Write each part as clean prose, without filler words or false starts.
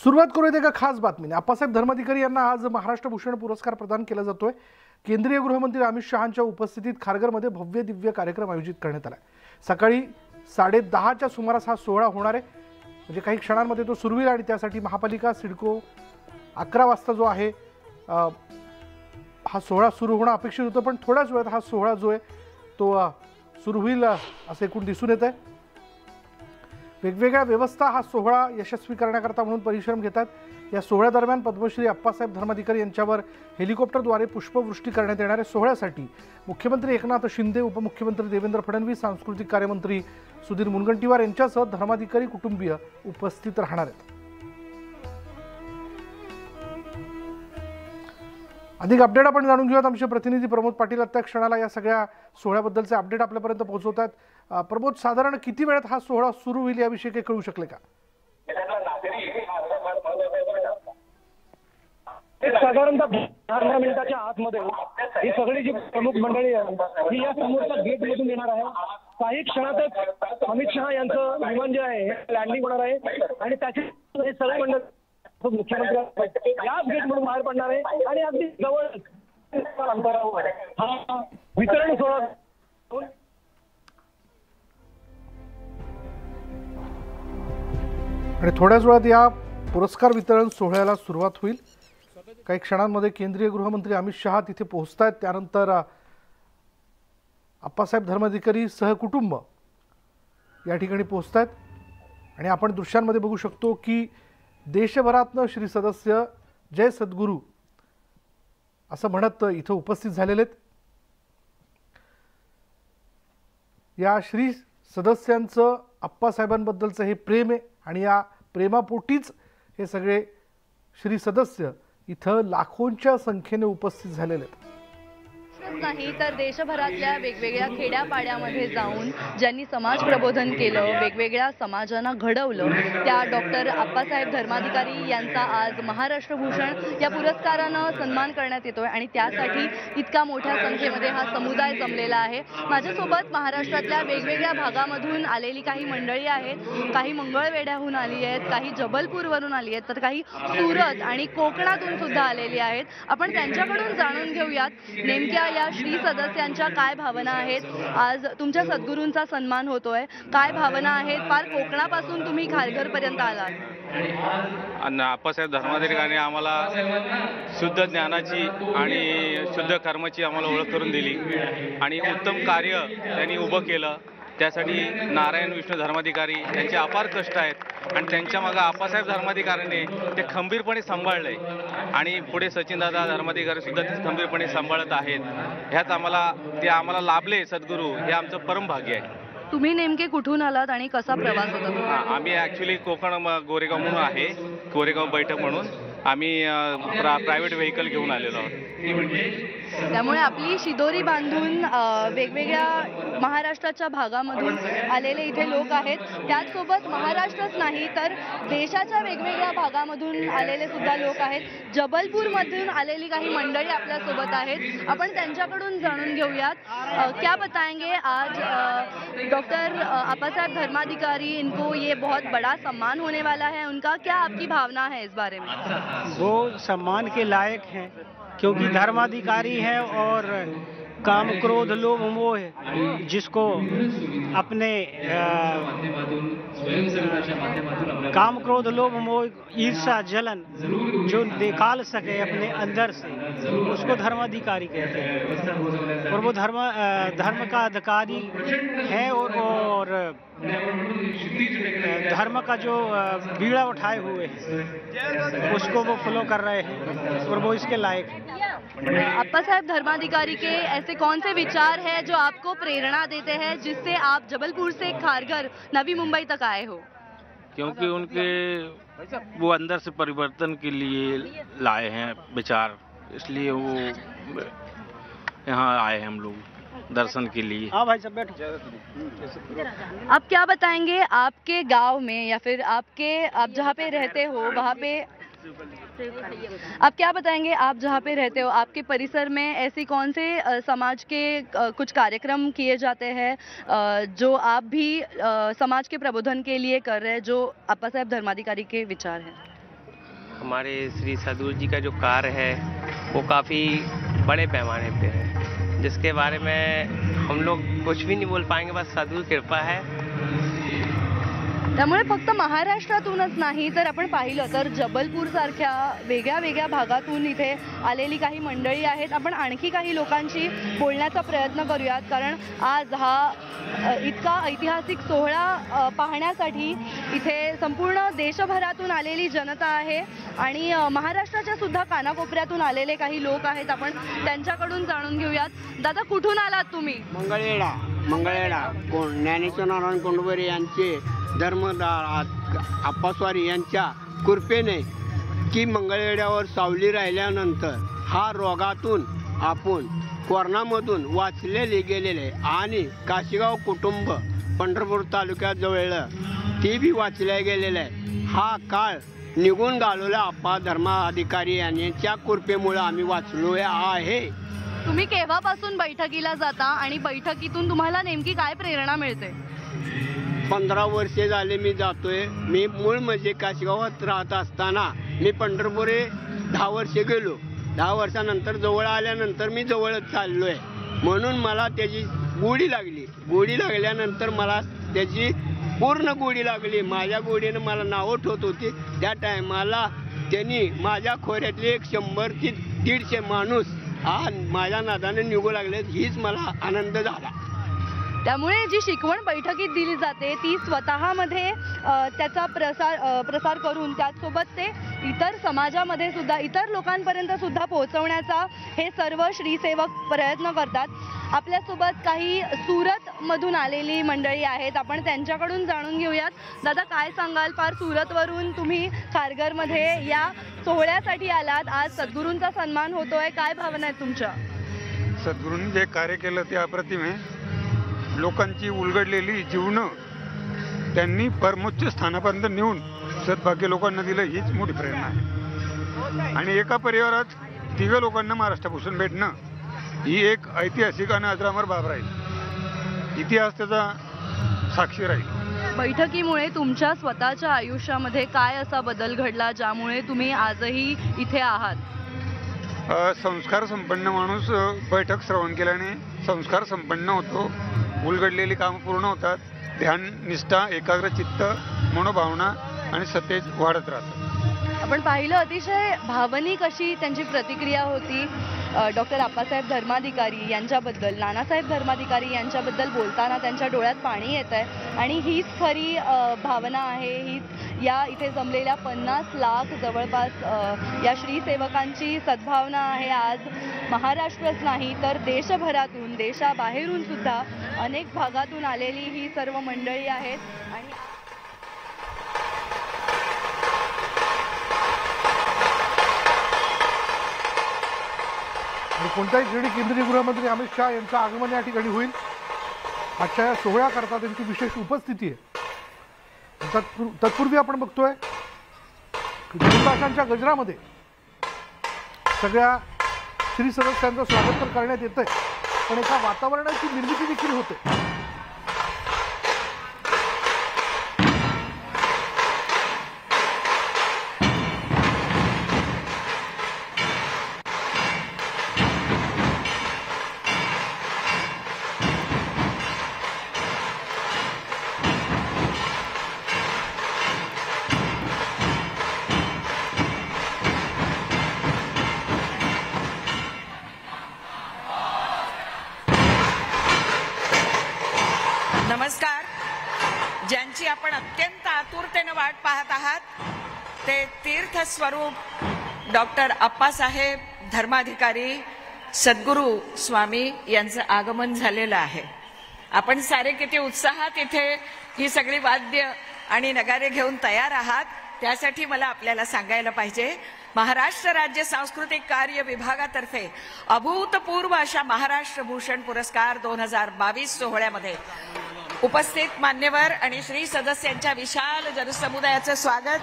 सुरुवात करूयात एका खास बातमीने। आप्पासाहेब धर्माधिकारी यांना आज महाराष्ट्र भूषण पुरस्कार प्रदान केला जातोय। केंद्रीय गृहमंत्री अमित शहांच्या उपस्थितीत खारघरमध्ये भव्य दिव्य कार्यक्रम आयोजित करण्यात आला आहे। सकाळी 10:30च्या सुमारास हा सोहळा होणार आहे, म्हणजे काही क्षणांमध्ये तो सुरू होईल आणि त्यासाठी महापालिका सिडको 11 वाजता जो आहे हा सोहळा सुरू होणं अपेक्षित होतं, पण थोड्याच वेळात हा सोहळा जो आहे तो सुरू होईल असं एकूण दिसून येत आहे। वेगवेगळ्या व्यवस्था हा सोहळा यशस्वी करण्याकरता म्हणून परिश्रम घेतात। या सोहळ्यादरम्यान पद्मश्री आप्पासाहेब धर्माधिकारी यांच्यावर हेलिकॉप्टरद्वारे पुष्पवृष्टी करण्यात येणार आहे। सोहळ्यासाठी मुख्यमंत्री एकनाथ शिंदे, उपमुख्यमंत्री देवेंद्र फडणवीस, सांस्कृतिक कार्यमंत्री सुधीर मुनगंटीवार यांच्यासह धर्माधिकारी कुटुंबीय उपस्थित राहणार आहेत। अधिक अपडेट आपण जाणून घेऊयात। आमचे प्रतिनिधी प्रमोद पाटील त्या क्षणाला या सगळ्या सोहळ्याबद्दलचे अपडेट आपल्यापर्यंत पोहोचवतात। प्रमोद, साधारण किती वेळात हा सोहळा सुरू होईल याविषयी काही कळू शकले का? साधारणतः 15 मिनिटाच्या आतमध्ये ही सगळी जी प्रमुख मंडळी आहे ही या समोरच्या गेट मधून येणार आहे। काही क्षणातच अमित शहा यांचं विमान जे आहे लँडिंग होणार आहे आणि त्याचे हे सगळे मंडळ मुख्यमंत्री याच गेट मधून बाहेर पडणार आहे आणि अगदी जवळ अंतरावर हा वितरण सोहळा आणि थोड्याच वेळात या पुरस्कार वितरण सोहळ्याला सुरुवात होईल। काही क्षणांमध्ये केंद्रीय गृहमंत्री अमित शहा तिथे पोहोचतायत। त्यानंतर आप्पासाहेब धर्माधिकारी सहकुटुंब या ठिकाणी पोहोचतायत आणि आपण दृश्यांमध्ये बघू शकतो की देशभरातनं श्री सदस्य जय सद्गुरू असं म्हणत इथं उपस्थित झालेले आहेत। या श्री सदस्यांचं आप्पासाहेबांबद्दलचं हे प्रेम आहे आणि या प्रेमापोटीच हे सगळे श्री सदस्य इथं लाखोंच्या संख्येने उपस्थित झालेले आहेत। नाही तर देशभरातल्या वेगवेगळ्या खेड्यापाड्यामध्ये जाऊन ज्यांनी समाज प्रबोधन केलं, वेगवेगळ्या समाजांना घडवलं, त्या डॉक्टर आप्पासाहेब धर्माधिकारी यांचा आज महाराष्ट्र भूषण या पुरस्कारानं सन्मान करण्यात येतोय आणि त्यासाठी इतका मोठ्या संख्येमध्ये हा समुदाय जमलेला आहे। माझ्यासोबत महाराष्ट्रातल्या वेगवेगळ्या भागामधून आलेली काही मंडळी आहेत। काही मंगळवेढ्याहून आली आहेत, काही जबलपूरवरून आली आहेत, तर काही सुरत आणि कोकणातून सुद्धा आलेली आहेत। आपण त्यांच्याकडून जाणून घेऊयात नेमक्या या श्री सदस्यांच्या काय भावना आहेत। आज तुमच्या सद्गुरूंचा सन्मान होतोय, काय भावना आहेत? फार कोकणापासून तुम्ही खारघरपर्यंत आलात। आप्पासाहेब धर्माधिकाऱ्यांनी आम्हाला शुद्ध ज्ञानाची आणि शुद्ध कर्माची आम्हाला ओळख करून दिली आणि उत्तम कार्य त्यांनी उभं केलं। त्यासाठी नारायण विष्णू धर्माधिकारी यांचे अपार कष्ट आहेत आणि त्यांच्या मागे आप्पासाहेब धर्माधिकाऱ्यांनी ते खंबीरपणे सांभाळलंय आणि पुढे सचिनदादा धर्माधिकारी सुद्धा ते खंबीरपणे सांभाळत आहेत। ह्यात आम्हाला लाभले सद्गुरू, हे आमचं परम भाग्य आहे। तुम्ही नेमके कुठून आलात आणि कसा प्रवास होता? आम्ही ॲक्च्युली कोकण गोरेगाव म्हणून आहे, गोरेगाव बैठक म्हणून आम्ही प्रायव्हेट व्हेकल घेऊन आलेलो आहोत। त्यामुळे आपली शिदोरी बांधून वेगवेगळ्या महाराष्ट्राच्या भागामधून आलेले इथे लोक आहेत। त्याचसोबत महाराष्ट्रच नाही तर देशाच्या वेगवेगळ्या भागामधून आलेले सुद्धा लोक आहेत। जबलपूरमधून आलेली काही मंडळी आपल्यासोबत आहेत, आपण त्यांच्याकडून जाणून घेऊयात। क्या बताएंगे आज डॉक्टर आप्पासाहेब धर्माधिकारी, इनको ये बहुत बड़ा सम्मान होने वाला है, उनका क्या आपकी भावना है इस बारे में? वो सम्मान के लायक हैं क्योंकि धर्माधिकारी है और काम क्रोध लोभ मोह जिसको अपने काम क्रोध लोभ मोह ईर्ष्या जलन जो निकाल सके अपने अंदर से, उसको धर्माधिकारी कहते हैं। और वो धर्म का अधिकारी है और धर्म का जो बीड़ा उठाए हुए हैं उसको वो फॉलो कर रहे हैं और वो इसके लायक हैं। आप्पासाहेब धर्माधिकारी के ऐसे कौन से विचार हैं जो आपको प्रेरणा देते हैं, जिससे आप जबलपुर से खारघर नवी मुंबई तक आए हो? क्योंकि उनके वो अंदर से परिवर्तन के लिए लाए हैं विचार, इसलिए वो यहाँ आए हैं हम लोग दर्शन के लिए। हाँ भाई सब बैठो। आप क्या बताएंगे आपके गांव में या फिर आप जहाँ पे रहते हो वहाँ पे, आप क्या बताएंगे आप जहाँ पे रहते हो आपके परिसर में ऐसी कौन से समाज के कुछ कार्यक्रम किए जाते हैं जो आप भी समाज के प्रबोधन के लिए कर रहे हैं, जो आप्पासाहेब धर्माधिकारी के विचार हैं? हमारे श्री सदगुरु जी का जो कार्य है वो काफ़ी बड़े पैमाने पे है, जिसके बारे में हम लोग कुछ भी नहीं बोल पाएंगे, बस सदगुरु कृपा है। त्यामुळे फक्त महाराष्ट्रातूनच नाही तर आपण पाहिलं तर जबलपूर सारख्या वेगळ्या वेगळ्या भागातून इथे आलेली काही मंडळी आहेत. आपण आणखी काही लोकांशी बोलण्याचा प्रयत्न करूयात, कारण आज हा इतका ऐतिहासिक सोहळा पाहण्यासाठी इथे संपूर्ण देशभरातून आलेली जनता आहे आणि महाराष्ट्राच्या सुद्धा कानाकोपऱ्यातून आलेले काही लोक आहेत. आपण त्यांच्याकडून जाणून घेऊयात. दादा, कुठून आलात तुम्ही? मंगळवेढा ज्ञानेश्वर नारायण कोंडबरे यांचे धर्मदार आप्पास्वारी यांच्या कृपेने की मंगळवेढ्यावर सावली राहिल्यानंतर हा रोगातून आपण कोरोनामधून वाचलेले गेलेले आणि काशीगाव कुटुंब पंढरपूर तालुक्यात जवळलं ते बी वाचले गेलेले आहे. हा काळ निघून घालवला आप्पा धर्माधिकारी यांच्या कृपेमुळे आम्ही वाचलो आहे. तुम्ही केव्हापासून बैठकीला जाता आणि बैठकीतून तुम्हाला नेमकी काय प्रेरणा मिळते? 15 वर्षे झाले मी जातोय. मी मूळ म्हणजे काशीगावात राहत असताना मी पंढरपुरे 10 वर्षे गेलो. 10 वर्षानंतर जवळ आल्यानंतर मी जवळच चाललोय, म्हणून मला त्याची गोडी लागली. गोडी लागल्यानंतर मला त्याची पूर्ण गोडी लागली. माझ्या गोडीनं मला नावं ठेवत होती. त्या टायमाला त्यांनी माझ्या खोऱ्यातले 100 ते 150 माणूस माझ्या नादाने निघू लागले. हीच मला आनंद झाला. त्यामुळे जी शिकवण बैठकीत दिली जाते ती स्वतःमध्ये त्याचा प्रसार करून त्याचसोबत ते इतर समाजामध्ये सुद्धा इतर लोकांपर्यंत सुद्धा पोहोचवण्याचा हे सर्व श्रीसेवक प्रयत्न करतात. आपल्यासोबत काही सुरतमधून आलेली मंडळी आहेत. आपण त्यांच्याकडून जाणून घेऊयात. दादा, काय सांगाल? फार सुरतवरून तुम्ही खारघरमध्ये या सोहळ्यासाठी आलात. आज सद्गुरूंचा सन्मान होतोय, काय भावना आहेत तुमच्या? सद्गुरूंनी जे कार्य केलं ते अप्रतिम आहे. लोकांची उलगडलेली जीवनं त्यांनी परमोच्च स्थानापर्यंत नेऊन सद्भाग्य लोकांना दिलं, हीच मोठी प्रेरणा आहे. आणि एका परिवारात 3 लोकांना महाराष्ट्रभूषण भेटणं ही एक ऐतिहासिक आणि अजरामर बाब राहील. इतिहास त्याचा साक्षी राहील. बैठकीमुळे तुमच्या स्वतःच्या आयुष्यामध्ये काय असा बदल घडला ज्यामुळे तुम्ही आजही इथे आहात? संस्कार संपन्न माणूस बैठक श्रवण केल्याने संस्कार संपन्न होतो. उलगडलेली कामं पूर्ण होतात. ध्यान, निष्ठा, एकाग्र चित्त, मनोभावना आणि सतेज वाढत राहतात. आपण पाहिलं अतिशय भावनिक अशी त्यांची प्रतिक्रिया होती. डॉक्टर आप्पासाहेब धर्माधिकारी यांच्याबद्दल, नानासाहेब धर्माधिकारी यांच्याबद्दल बोलताना त्यांच्या डोळ्यात पाणी येत आहे आणि हीच खरी भावना आहे. हीच या इथे जमलेल्या 50 लाख जवळपास या श्रीसेवकांची सद्भावना आहे. आज महाराष्ट्रच नाही तर देशभरातून, देशाबाहेरून सुद्धा अनेक भागातून आलेली ही सर्व मंडळी आहेत. आणि कोणत्याही क्षणी केंद्रीय गृहमंत्री अमित शहा यांचं आगमन या ठिकाणी होईल. आजच्या या सोहळ्याकरता त्यांची विशेष उपस्थिती आहे. तत्पूर्वी आपण बघतोय ढोल-ताशांच्या गजरामध्ये सगळ्या श्री सदस्यांचं स्वागत तर करण्यात येतंय, पण एका वातावरणाची निर्मिती देखील होते. नमस्कार. ज्यांची आपण अत्यंत आतुरतेने वाट पाहत आहात ते तीर्थ स्वरूप डॉक्टर आप्पासाहेब धर्माधिकारी सद्गुरू स्वामी यांचं आगमन झालेलं आहे. आपण सारे किती उत्साहात इथे ही सगळी वाद्य आणि नगारे घेऊन तयार आहात, त्यासाठी मला आपल्याला सांगायला पाहिजे. महाराष्ट्र राज्य सांस्कृतिक कार्य विभागातर्फे अभूतपूर्व अशा महाराष्ट्र भूषण पुरस्कार 2022 सोहळ्यामध्ये उपस्थित मान्यवर आणि श्री सदस्यांच्या विशाल जनसमुदायाचं स्वागत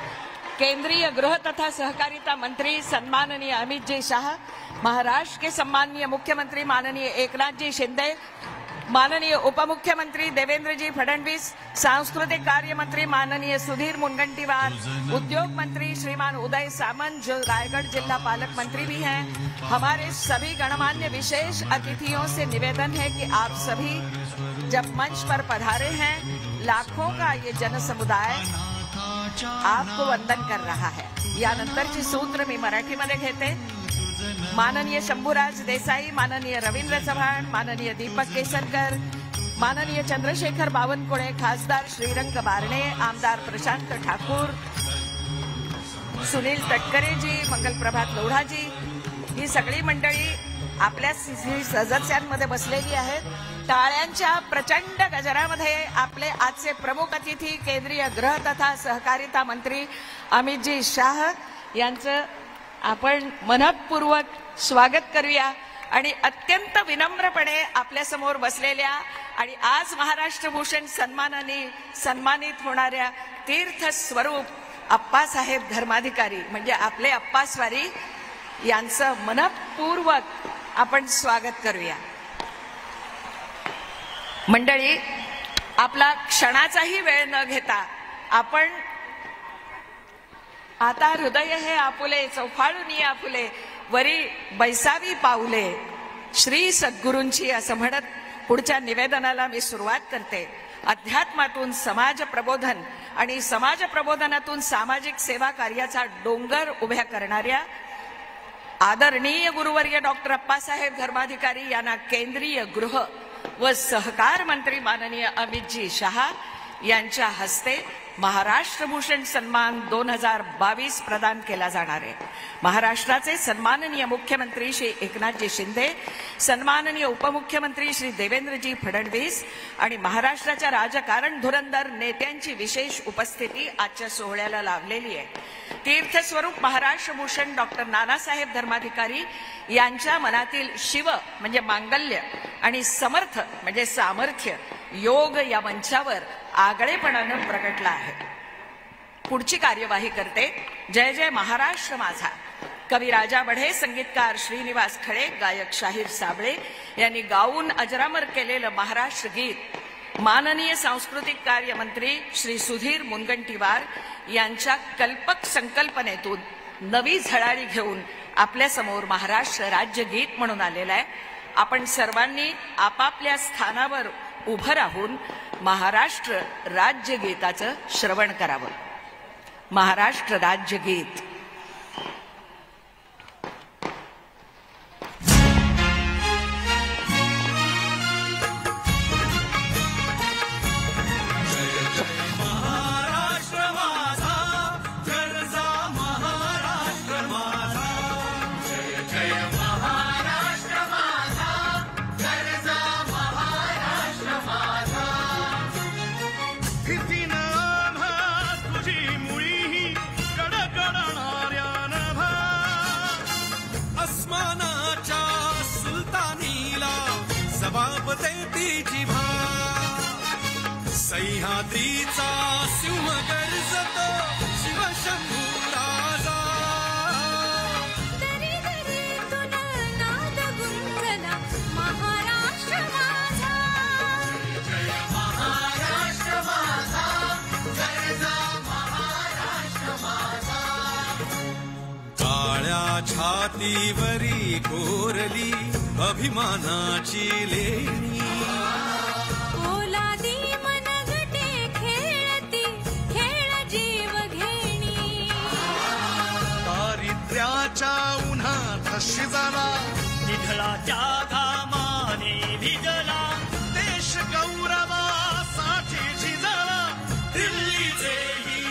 केंद्रीय गृह तथा सहकारिता मंत्री सन्माननीय अमित जी शाह, महाराष्ट्र के सम्माननीय मुख्यमंत्री माननीय एकनाथ जी शिंदे, माननीय उपमुख्यमंत्री देवेंद्रजी फडणवीस, सांस्कृतिक कार्य मंत्री माननीय सुधीर मुनगंटीवार, उद्योग मंत्री श्रीमान उदय सामंत जो रायगढ़ जिला पालक मंत्री भी हैं, हमारे सभी गणमान्य विशेष अतिथियों से निवेदन है कि आप सभी जब मंच पर पधारे हैं, लाखों का ये जन समुदाय आपको वंदन कर रहा है। यानंतरची सूत्र मी मराठीमध्ये घेते। माननीय शंभूराज देसाई, माननीय रवींद्र चव्हाण, माननीय दीपक केसरकर, माननीय चंद्रशेखर बावनकुळे, खासदार श्रीरंग बारणे, आमदार प्रशांत ठाकूर, सुनील तटकरेजी, मंगलप्रभात लोढाजी, ही सगळी मंडळी आपल्या सदस्यांमध्ये बसलेली आहेत। टाळ्यांच्या प्रचंड गजरामध्ये आपले आजचे प्रमुख अतिथी केंद्रीय गृह तथा सहकारिता मंत्री अमितजी शाह यांचं आपण मनपूर्वक स्वागत करूया आणि अत्यंत विनम्रपणे आपल्या समोर बसलेल्या आणि आज महाराष्ट्र भूषण सन्मानाने सन्मानित होणाऱ्या तीर्थ स्वरूप अप्पासाहेब धर्माधिकारी म्हणजे आपले अप्पास्वारी यांचं मनपूर्वक आपण स्वागत करूया। मंडळी, आपला क्षणाचाही वेळ न घेता आपण आता हृदय हे आपुले चौफाळून आपुले वरी बैसावी पाऊले श्री सद्गुरूंची असं म्हणत पुढच्या निवेदनाला मी सुरुवात करते। अध्यात्मातून समाज प्रबोधन आणि समाज प्रबोधनातून सामाजिक सेवा कार्याचा डोंगर उभ्या करणाऱ्या आदरणीय गुरुवर्य डॉक्टर अप्पासाहेब धर्माधिकारी यांना केंद्रीय गृह व सहकार मंत्री माननीय अमितजी शहा यांच्या हस्ते महाराष्ट्र भूषण सन्मान 2022 प्रदान केला जाणार आहे। महाराष्ट्राचे सन्माननीय मुख्यमंत्री श्री एकनाथजी शिंदे, सन्माननीय उपमुख्यमंत्री श्री देवेंद्रजी फडणवीस आणि महाराष्ट्राच्या राजकारण धुरंधर नेत्यांची विशेष उपस्थिती आजच्या सोहळ्याला लाभलेली आहे। तीर्थस्वरूप महाराष्ट्र भूषण डॉक्टर नानासाहेब धर्माधिकारी यांच्या मनातील शिव म्हणजे मांगल्य आणि समर्थ म्हणजे सामर्थ्य योग या मंचावर आगळेपणानं प्रगटला आहे। पुढची कार्यवाही करते। जय जय महाराष्ट्र माझा कवी राजा बढे, संगीतकार श्रीनिवास खळे, गायक शाहीर साबळे यांनी गाऊन अजरामर केलेलं महाराष्ट्र गीत माननीय सांस्कृतिक कार्य मंत्री श्री सुधीर मुनगंटीवार यांच्या कल्पक संकल्पनेतून नवी झळाळी घेऊन आपल्या समोर महाराष्ट्र राज्य गीत म्हणून आलेलं आहे। आपण सर्वांनी आपापल्या स्थानावर उभं राहून महाराष्ट्र राज्य गीताचं श्रवण करावं। महाराष्ट्र राज्य गीत। सह्याद्रीचा सिंह गर्जतो शिवशंभू राजा दरी दरीतून नाद गुंजला महाराष्ट्र माझा जय महाराष्ट्र माझा गर्जा महाराष्ट्र माझा काळ्या छातीवरी कोरली अभिमानाची लेणी उन्हात शिजला निधळाच्या घामाने भिजला देश गौरवासाठी झिजला दिल्लीचे ही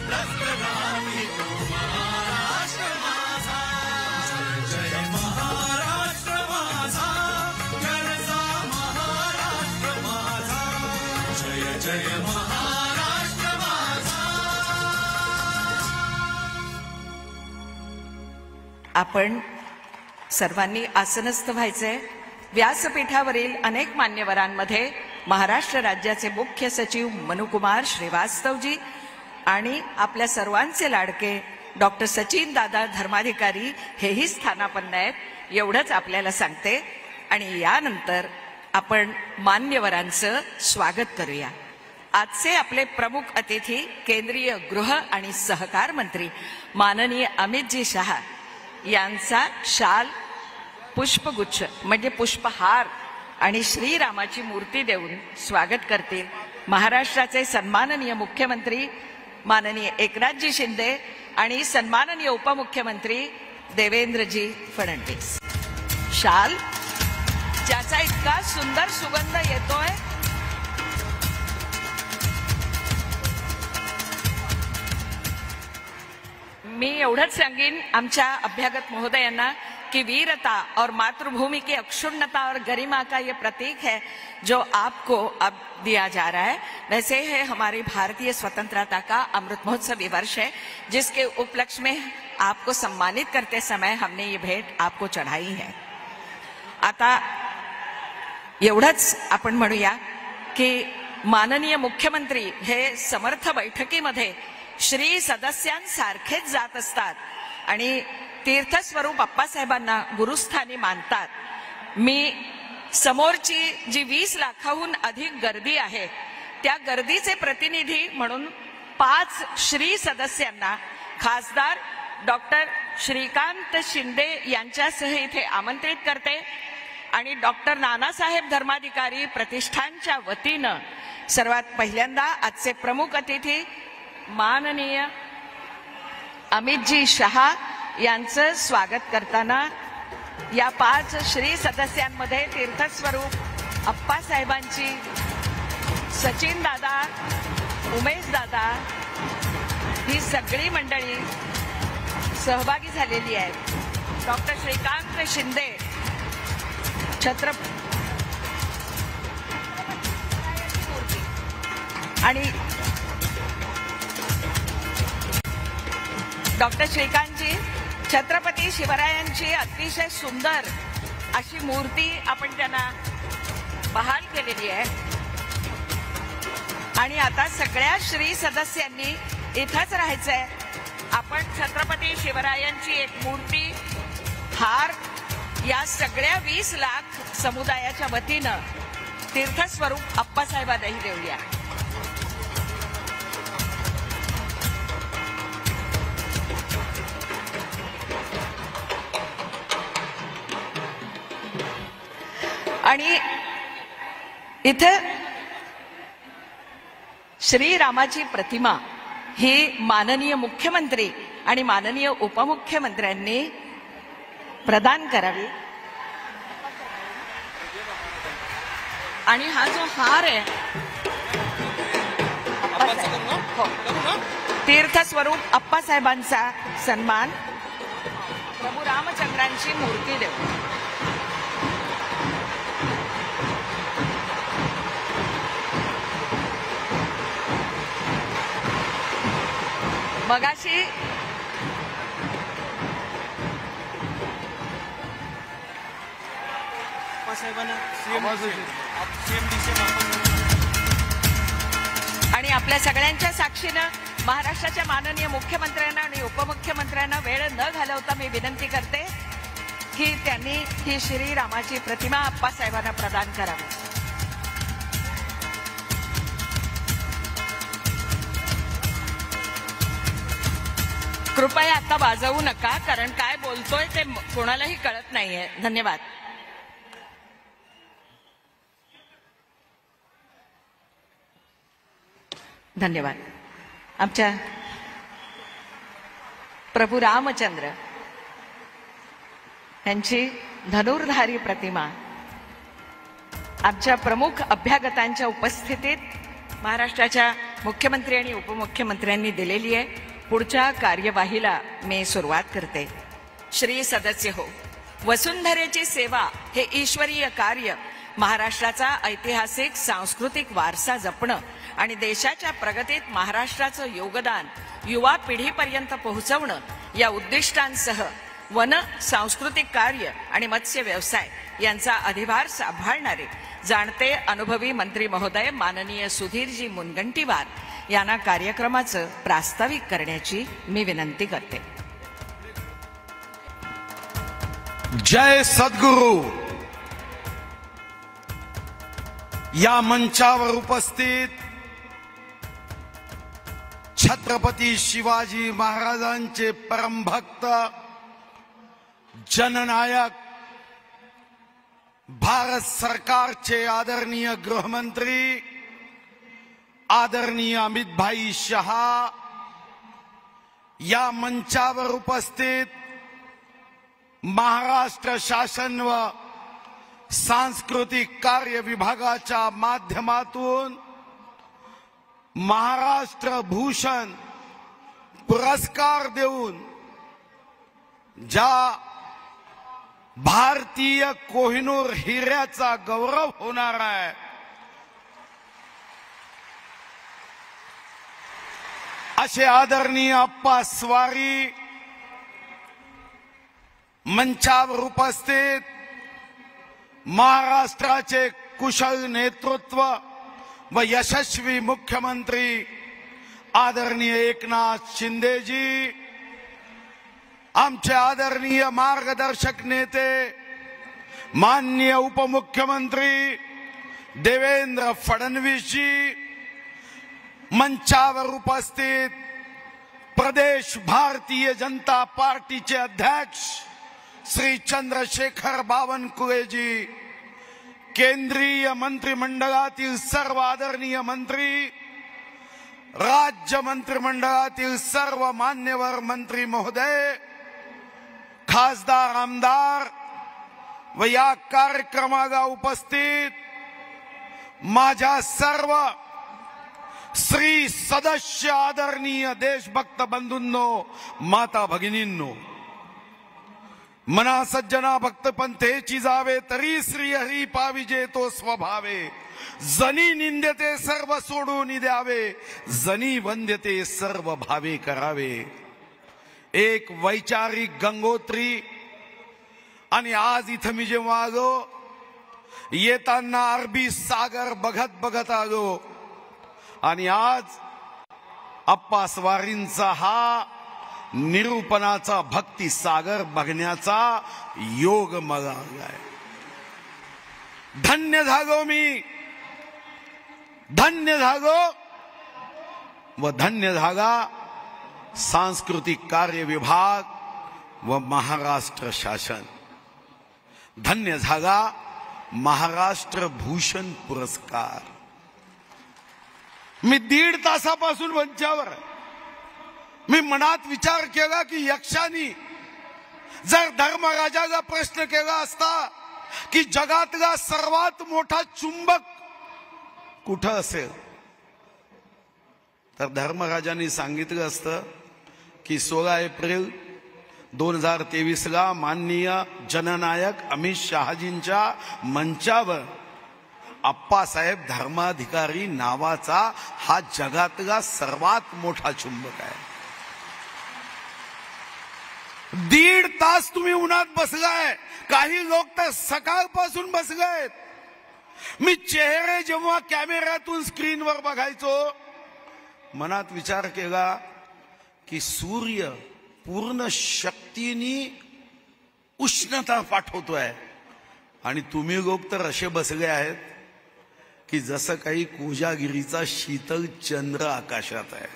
दस्तराणी महाराष्ट्र माझा जय महाराष्ट्र माझा गरजा महाराष्ट्र माझा जय जय महाराष्ट्र माझा। आपण सर्वांनी आसनस्थ व्हायचंय। व्यासपीठावरील अनेक मान्यवरांमध्ये महाराष्ट्र राज्याचे मुख्य सचिव मनुकुमार श्रीवास्तवजी आणि आपल्या सर्वांचे लाडके डॉक्टर सचिन दादा धर्माधिकारी हेही स्थानापन्न आहेत एवढंच आपल्याला सांगते। आणि यानंतर आपण मान्यवरांचं स्वागत करूया. आजचे आपले प्रमुख अतिथी केंद्रीय गृह आणि सहकार मंत्री माननीय अमितजी शहा यांचा शाल, पुष्पगुच्छ म्हणजे पुष्पहार आणि श्रीरामाची मूर्ती देऊन स्वागत करतील महाराष्ट्राचे सन्माननीय मुख्यमंत्री माननीय एकनाथजी शिंदे आणि सन्माननीय उपमुख्यमंत्री देवेंद्रजी फडणवीस. शाल ज्याचा इतका सुंदर सुगंध येतोय, मी एवढंच सांगेन आमच्या अभ्यागत महोदयांना कि वीरता और मातृभूमि की अक्षुण्णता और गरिमा का ये प्रतीक है जो आपको अब दिया जा रहा है. वैसे है हमारी भारतीय स्वतंत्रता का अमृत महोत्सवी वर्ष है, जिसके उपलक्ष्य में आपको सम्मानित करते समय हमने ये भेंट आपको चढ़ाई है. आता एवढंच आपण म्हणूया की माननीय मुख्यमंत्री हे समर्थ बैठकीमध्ये श्री सदस्यांसारखेच जात असतात आणि तीर्थस्वरूप अप्पासाहेबांना गुरुस्थानी मानतात. मी समोरची जी 20 लाखाहून अधिक गर्दी आहे त्या गर्दीचे प्रतिनिधी म्हणून 5 श्री सदस्यांना खासदार डॉक्टर श्रीकांत शिंदे यांच्यासह इथे आमंत्रित करते आणि डॉक्टर नानासाहेब धर्माधिकारी प्रतिष्ठानच्या वतीनं सर्वात पहिल्यांदा आजचे प्रमुख अतिथी माननीय अमितजी शहा यांचं स्वागत करताना या 5 श्री सदस्यांमध्ये तीर्थस्वरूप अप्पासाहेबांची सचिन दादा, उमेश दादा ही सगळी मंडळी सहभागी झालेली आहे. डॉक्टर श्रीकांत शिंदे आणि डॉक्टर श्रीकांतजी छत्रपती शिवरायांची अतिशय सुंदर अशी मूर्ती आपण त्यांना बहाल केलेली आहे आणि आता सगळ्या श्री सदस्यांनी इथंच राहायचंय. आपण छत्रपती शिवरायांची एक मूर्ती, हार या सगळ्या 20 लाख समुदायाच्या वतीनं तीर्थस्वरूप अप्पासाहेबांनाही देऊया. आणि इथे श्रीरामाची प्रतिमा ही माननीय मुख्यमंत्री आणि माननीय उपमुख्यमंत्र्यांनी प्रदान करावी. आणि हा जो हार आहे तीर्थस्वरूप अप्पासाहेबांचा सन्मान प्रभू रामचंद्रांची मूर्ती देऊ. मगाशी आणि आपल्या सगळ्यांच्या साक्षीनं महाराष्ट्राच्या माननीय मुख्यमंत्र्यांना आणि उपमुख्यमंत्र्यांना वेळ न घालवता मी विनंती करते की त्यांनी ही श्रीरामाची प्रतिमा अप्पासाहेबांना प्रदान करावी. कृपया आता वाजवू नका, कारण काय बोलतोय ते कोणालाही कळत नाहीये. धन्यवाद. धन्यवाद. आमच्या प्रभू रामचंद्र यांची धनुर्धारी प्रतिमा आमच्या प्रमुख अभ्यागतांच्या उपस्थितीत महाराष्ट्राच्या मुख्यमंत्री आणि उपमुख्यमंत्र्यांनी दिलेली आहे. पुढच्या कार्यवाहीला मी सुरुवात करते. श्री सदस्य हो, वसुंधरेची सेवा हे ईश्वरीय कार्य महाराष्ट्राचा ऐतिहासिक सांस्कृतिक वारसा जपणं आणि देशाच्या प्रगतीत महाराष्ट्राचं योगदान युवा पिढीपर्यंत पोहोचवणं या उद्दिष्टांसह वन, सांस्कृतिक कार्य आणि मत्स्य व्यवसाय यांचा अधिभार सांभाळणारे जाणते अनुभवी मंत्री महोदय माननीय सुधीरजी मुनगंटीवार यांना कार्यक्रमाचं प्रास्ताविक करण्याची मी विनंती करते. जय सद्गुरु. या मंचावर उपस्थित छत्रपती शिवाजी महाराजांचे परमभक्त, जननायक, भारत सरकारचे आदरणीय गृहमंत्री आदरणीय अमित भाई शहा, या मंचावर उपस्थित महाराष्ट्र शासन व सांस्कृतिक कार्य विभागाच्या माध्यमातून महाराष्ट्र भूषण पुरस्कार देऊन ज्या भारतीय कोहिनूर हिऱ्याचा गौरव होणार आहे, असे आदरणीय अप्पा स्वारी, मंचावर उपस्थित महाराष्ट्राचे कुशल नेतृत्व व यशस्वी मुख्यमंत्री आदरणीय एकनाथ शिंदेजी, आमचे आदरणीय मार्गदर्शक नेते माननीय उपमुख्यमंत्री देवेंद्र फडणवीसजी, मंचावर उपस्थित प्रदेश भारतीय जनता पार्टीचे अध्यक्ष श्री चंद्रशेखर बावनकुळेजी, केंद्रीय मंत्रिमंडळातील सर्व आदरणीय मंत्री, राज्य मंत्रिमंडळातील सर्व मान्यवर मंत्री महोदय, खासदार, आमदार व या कार्यक्रमाला उपस्थित माझ्या सर्व श्री सदस्य आदरणीय देशभक्त बंधूंनो, माता भगिनींनो, मना सज्जना भक्त पंथेची जावे तरी श्री हरी पाविजे तो स्वभावे, जनी निंद्यते सर्व सोडून द्यावे, जनी वंद्यते सर्व भावे करावे. एक वैचारिक गंगोत्री. आणि आज इथं मी जेव्हा आलो, येताना अरबी सागर बघत बघत आलो आणि आज अप्पा स्वारींचा हा निरूपणाचा भक्ती सागर बघण्याचा योग मला आलाय. धन्य झालो मी, धन्य झालो व धन्य झाला सांस्कृतिक कार्य विभाग व महाराष्ट्र शासन. धन्य झाला महाराष्ट्र भूषण पुरस्कार. मी 1.5 तासापासून मंचावर मी मनात विचार केला की यक्षानी जर धर्मराजाला प्रश्न केला असता की जगातला सर्वात मोठा चुंबक कुठं असेल, तर धर्मराजांनी सांगितलं असतं की 16 एप्रिल 2023ला माननीय जननायक अमित शहाजींच्या मंचावर अप्पासाहेब धर्माधिकारी नावाचा हा जगातला सर्वात मोठा चुंबक आहे. 1.5 तास तुम्ही उन्हात बसलाय, काही लोक तर सकाळपासून बसलेत. मी चेहरे जेव्हा कॅमेऱ्यातून स्क्रीनवर बघायचो, मनात विचार केला की सूर्य पूर्ण शक्तीने उष्णता पाठवतोय आणि तुम्ही लोक तर असे बसले आहेत की जसं काही कोजागिरीचा शीतल चंद्र आकाशात आहे.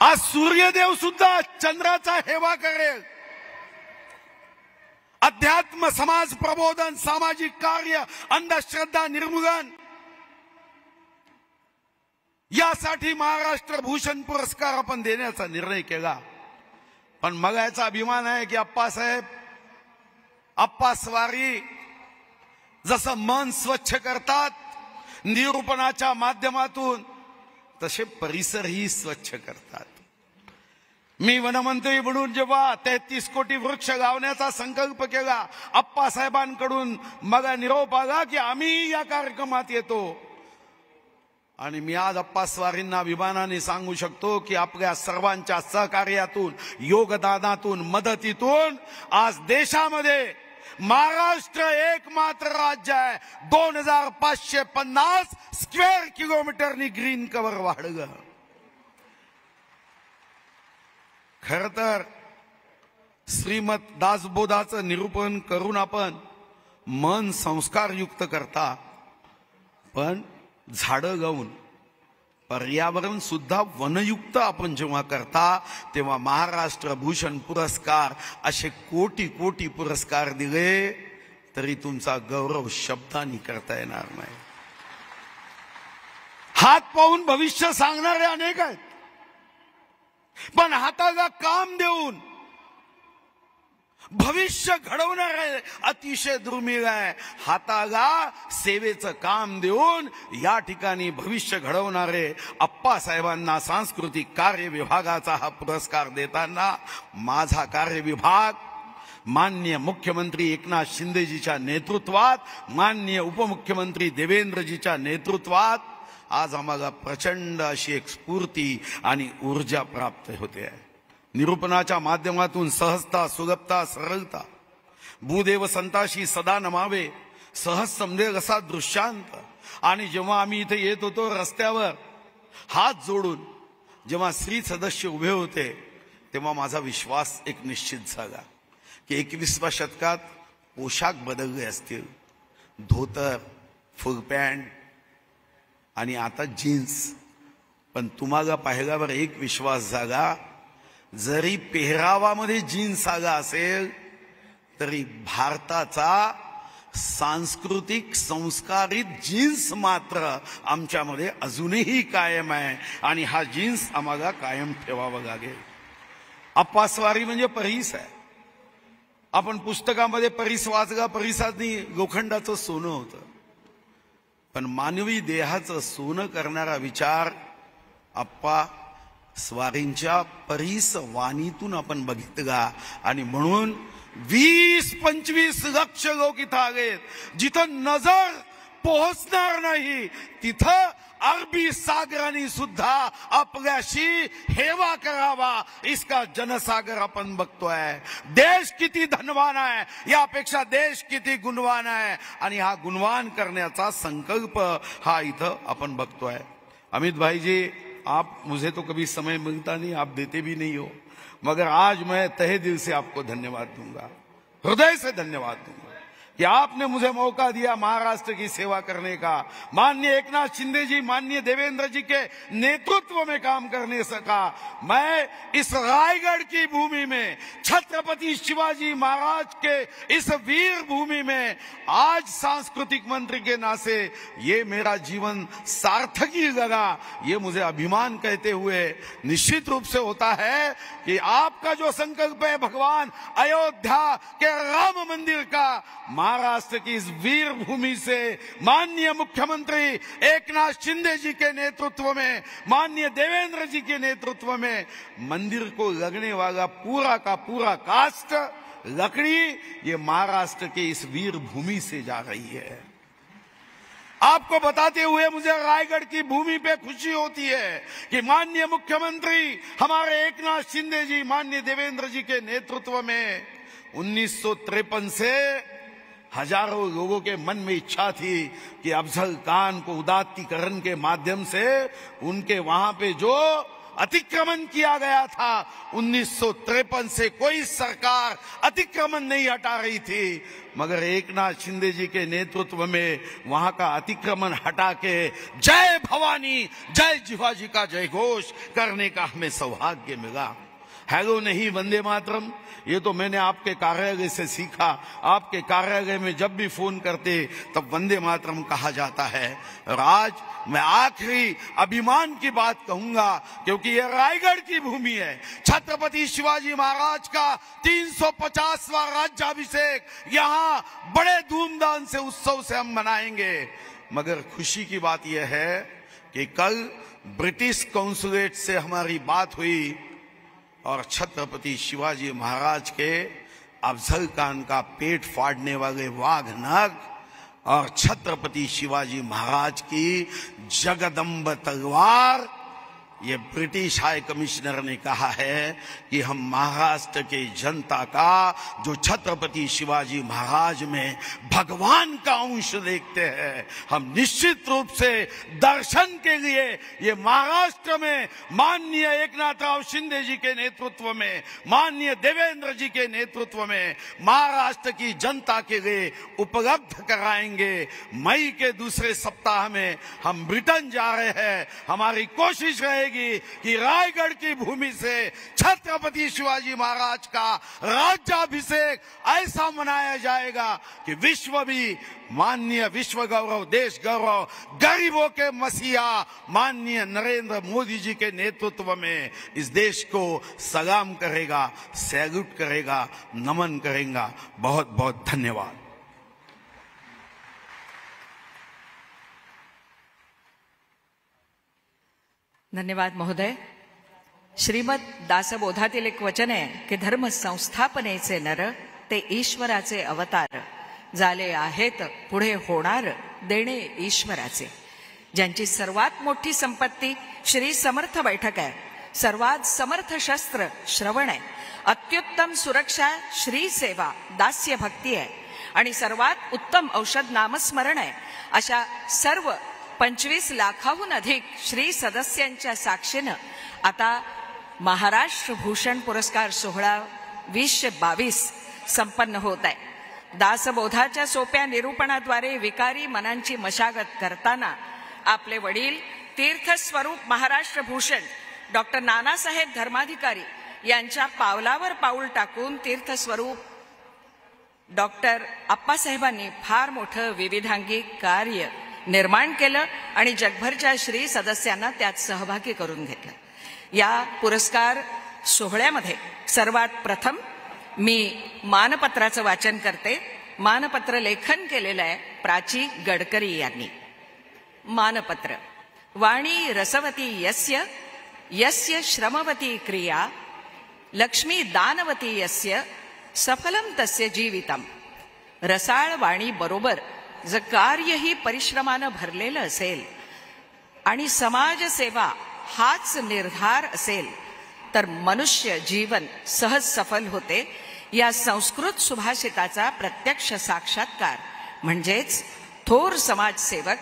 आज सूर्यदेव सुद्धा चंद्राचा हेवा करेल. अध्यात्म, समाज प्रबोधन, सामाजिक कार्य, अंधश्रद्धा निर्मूलन यासाठी महाराष्ट्र भूषण पुरस्कार आपण देण्याचा निर्णय केला. पण मला याचा अभिमान आहे की अप्पासाहेब, अप्पा स्वारी जसं मन स्वच्छ करतात निरूपणाच्या माध्यमातून, तसे परिसरही स्वच्छ करतात. मी वनमंत्री म्हणून जेव्हा 33 कोटी वृक्ष लावण्याचा संकल्प केला, अप्पासाहेबांकडून मला निरोप आला की आम्ही या कार्यक्रमात येतो. आणि मी आज अप्पा स्वारींना अभिमानाने सांगू शकतो की आपल्या सर्वांच्या सहकार्यातून, योगदानातून, मदतीतून आज देशामध्ये महाराष्ट्र एकमात्र राज्य आहे 2550 स्क्वेअर किलोमीटरनी ग्रीन कव्हर वाढलं. खर तर श्रीमद दासबोधाचं निरूपण करून आपण मन संस्कारयुक्त करता, पण झाडं गाऊन पर्यावरण सुद्धा वनयुक्त आपण जेव्हा करता तेव्हा महाराष्ट्र भूषण पुरस्कार असे कोटी कोटी पुरस्कार दिले तरी तुमचा गौरव शब्दांनी करता येणार नाही. हात पाहून भविष्य सांगणारे अनेक आहेत, पण हाताला काम देऊन भविष्य घडवणारे अतिशय दुर्मिळ आहे. हाताला सेवेचं काम देऊन या ठिकाणी भविष्य घडवणारे अप्पासाहेबांना सांस्कृतिक कार्य विभागाचा हा पुरस्कार देताना माझा कार्य विभाग माननीय मुख्यमंत्री एकनाथ शिंदेजीच्या नेतृत्वात, माननीय उपमुख्यमंत्री देवेंद्रजीच्या नेतृत्वात आज आम्हाला प्रचंड अशी एक स्फूर्ती आणि ऊर्जा प्राप्त होते आहे. निरूपणाच्या माध्यमातून सहजता, सुलभता, सरळता, भूदेव संताशी सदा नमावे, सहज समजेल असा दृश्यांत. आणि जेव्हा आम्ही इथे येत होतो रस्त्यावर हात जोडून जेव्हा स्त्री सदस्य उभे होते तेव्हा माझा विश्वास एक निश्चित झाला की 21व्या शतकात पोशाख बदलले असतील, धोतर, फुल पॅन्ट आणि आता जीन्स, पण तुम्हाला पाहिल्यावर एक विश्वास झाला, जरी पेहरावामध्ये जीन्स आला असेल तरी भारताचा सांस्कृतिक संस्कारित जीन्स मात्र आमच्यामध्ये अजूनही कायम आहे आणि हा जीन्स आम्हाला कायम ठेवावा लागेल. अप्पास्वारी म्हणजे परीस आहे. आपण पुस्तकामध्ये परीस वाचला, परीसातनी लोखंडाचं सोनं होतं, पण मानवी देहाचं सोनं करणारा विचार अप्पा स्वारींच्या परीस वाणीतून आपण बघितला. आणि म्हणून 20-25 लक्ष लोक इथं आलेत. जिथं नजर पोहोचणार नाही तिथं अरबी सागराने सुद्धा आपल्याशी हेवा करावा इसका जनसागर आपण बघतोय. देश किती धनवान आहे यापेक्षा देश किती गुणवान आहे आणि हा गुणवान करण्याचा संकल्प हा इथं आपण बघतोय. अमित भाईजी, आप मुझे तो कभी समय मिलता नहीं, आप देते भी नहीं हो, मगर आज मैं तहे दिल से आपको धन्यवाद दूंगा, हृदय से धन्यवाद दूंगा कि आपने मुझे मौका दिया महाराष्ट्र की सेवा करने का. माननीय एकनाथ शिंदे जी, माननीय देवेंद्र जी के नेतृत्व में काम करने सका. मैं इस रायगढ़ की भूमि में, छत्रपति शिवाजी महाराज के इस वीर भूमि में आज सांस्कृतिक मंत्री के नाते ये मेरा जीवन सार्थक ही लगा. ये मुझे अभिमान कहते हुए निश्चित रूप से होता है कि आपका जो संकल्प है भगवान अयोध्या के राम मंदिर का, महाराष्ट्र की इस वीर भूमि से माननीय मुख्यमंत्री एकनाथ शिंदे जी के नेतृत्व में, माननीय देवेंद्र जी के नेतृत्व में मंदिर को लगने वाला पूरा का पूरा कास्ट लकड़ी ये महाराष्ट्र के इस वीर भूमि से जा रही है. आपको बताते हुए मुझे रायगढ़ की भूमि पे खुशी होती है कि माननीय मुख्यमंत्री हमारे एकनाथ शिंदे जी, माननीय देवेंद्र जी के नेतृत्व में 1953 से हजारों लोगों के मन में इच्छा थी कि अफजल खान को उदात्तीकरण के माध्यम से उनके वहां पे जो अतिक्रमण किया गया था 1953 से कोई सरकार अतिक्रमण नहीं हटा रही थी, मगर एकनाथ शिंदे जी के नेतृत्व में वहां का अतिक्रमण हटा के जय भवानी जय शिवाजी का जय घोष करने का हमें सौभाग्य मिला. हेलो नहीं वंदे मातरम, ये तो मैंने आपके कार्यालय से सीखा. आपके कार्यालय में जब भी फोन करते तब वंदे मातरम कहा जाता है. और आज मैं आखिरी अभिमान की बात कहूंगा क्योंकि ये रायगढ़ की भूमि है. छत्रपति शिवाजी महाराज का 350वां राज्याभिषेक यहाँ बड़े धूमधाम से उत्सव से हम मनाएंगे. मगर खुशी की बात यह है कि कल ब्रिटिश कॉन्सुलेट से हमारी बात हुई और छत्रपति शिवाजी महाराज के अफजल खान का पेट फाड़ने वाले वाघ नाग और छत्रपति शिवाजी महाराज की जगदम्ब तलवार ये ब्रिटिश हाई कमिश्नर ने कहा है कि हम महाराष्ट्र के जनता का जो छत्रपति शिवाजी महाराज में भगवान का अंश देखते हैं, हम निश्चित रूप से दर्शन के लिए ये महाराष्ट्र में माननीय एकनाथराव शिंदे जी के नेतृत्व में, माननीय देवेंद्र जी के नेतृत्व में महाराष्ट्र की जनता के लिए उपलब्ध कराएंगे। मई के दूसरे सप्ताह में हम ब्रिटेन जा रहे हैं। हमारी कोशिश रहेगी कि रायगढ़ की भूमि से छत्रपति शिवाजी महाराज का राज्याभिषेक ऐसा मनाया जाएगा कि विश्व भी माननीय विश्व गौरव, देश गौरव, गरीबों के मसीहा माननीय नरेंद्र मोदी जी के नेतृत्व में इस देश को सलाम करेगा, सैल्यूट करेगा, नमन करेगा। बहुत बहुत धन्यवाद। धन्यवाद महोदय। श्रीमद दासबोधातील एक वचन आहे की धर्म संस्थापनेचे नर ते ईश्वराचे अवतार झाले आहेत पुढे होणार देणे ईश्वराचे। ज्यांची सर्वात मोठी संपत्ती श्री समर्थ बैठक आहे, सर्वात समर्थ शस्त्र श्रवण आहे, अत्युत्तम सुरक्षा श्री सेवा दास्य भक्ती आहे आणि सर्वात उत्तम औषध नामस्मरण आहे, अशा सर्व 25 लाखाहून अधिक श्री सदस्यांच्या साक्षीनं आता महाराष्ट्र भूषण पुरस्कार सोहळा 2022 संपन्न होत आहे। दासबोधाच्या सोप्या निरूपणाद्वारे विकारी मनांची मशागत करताना आपले वडील तीर्थस्वरूप महाराष्ट्र भूषण डॉक्टर नानासाहेब धर्माधिकारी यांच्या पावलावर पाऊल टाकून तीर्थस्वरूप डॉक्टर आप्पासाहेबांनी फार मोठं विविधांगी कार्य निर्माण केलं आणि जगभरच्या श्री सदस्यांना त्यात सहभागी करून घेतलं। या पुरस्कार सोहळ्यामध्ये सर्वात प्रथम मी मानपत्राचं वाचन करते। मानपत्र लेखन केलेलं आहे प्राची गडकरी यांनी। मानपत्र। वाणी रसवती यस्य यस्य श्रमवती क्रिया लक्ष्मी दानवती यस्य सफलम तस्य जीवितम। रसाळ वाणी बरोबर जर कार्यही परिश्रमानं भरलेलं असेल आणि समाजसेवा हाच निर्धार असेल तर मनुष्य जीवन सहज सफल होते। या संस्कृत सुभाषिताचा प्रत्यक्ष साक्षात्कार म्हणजेच थोर समाजसेवक,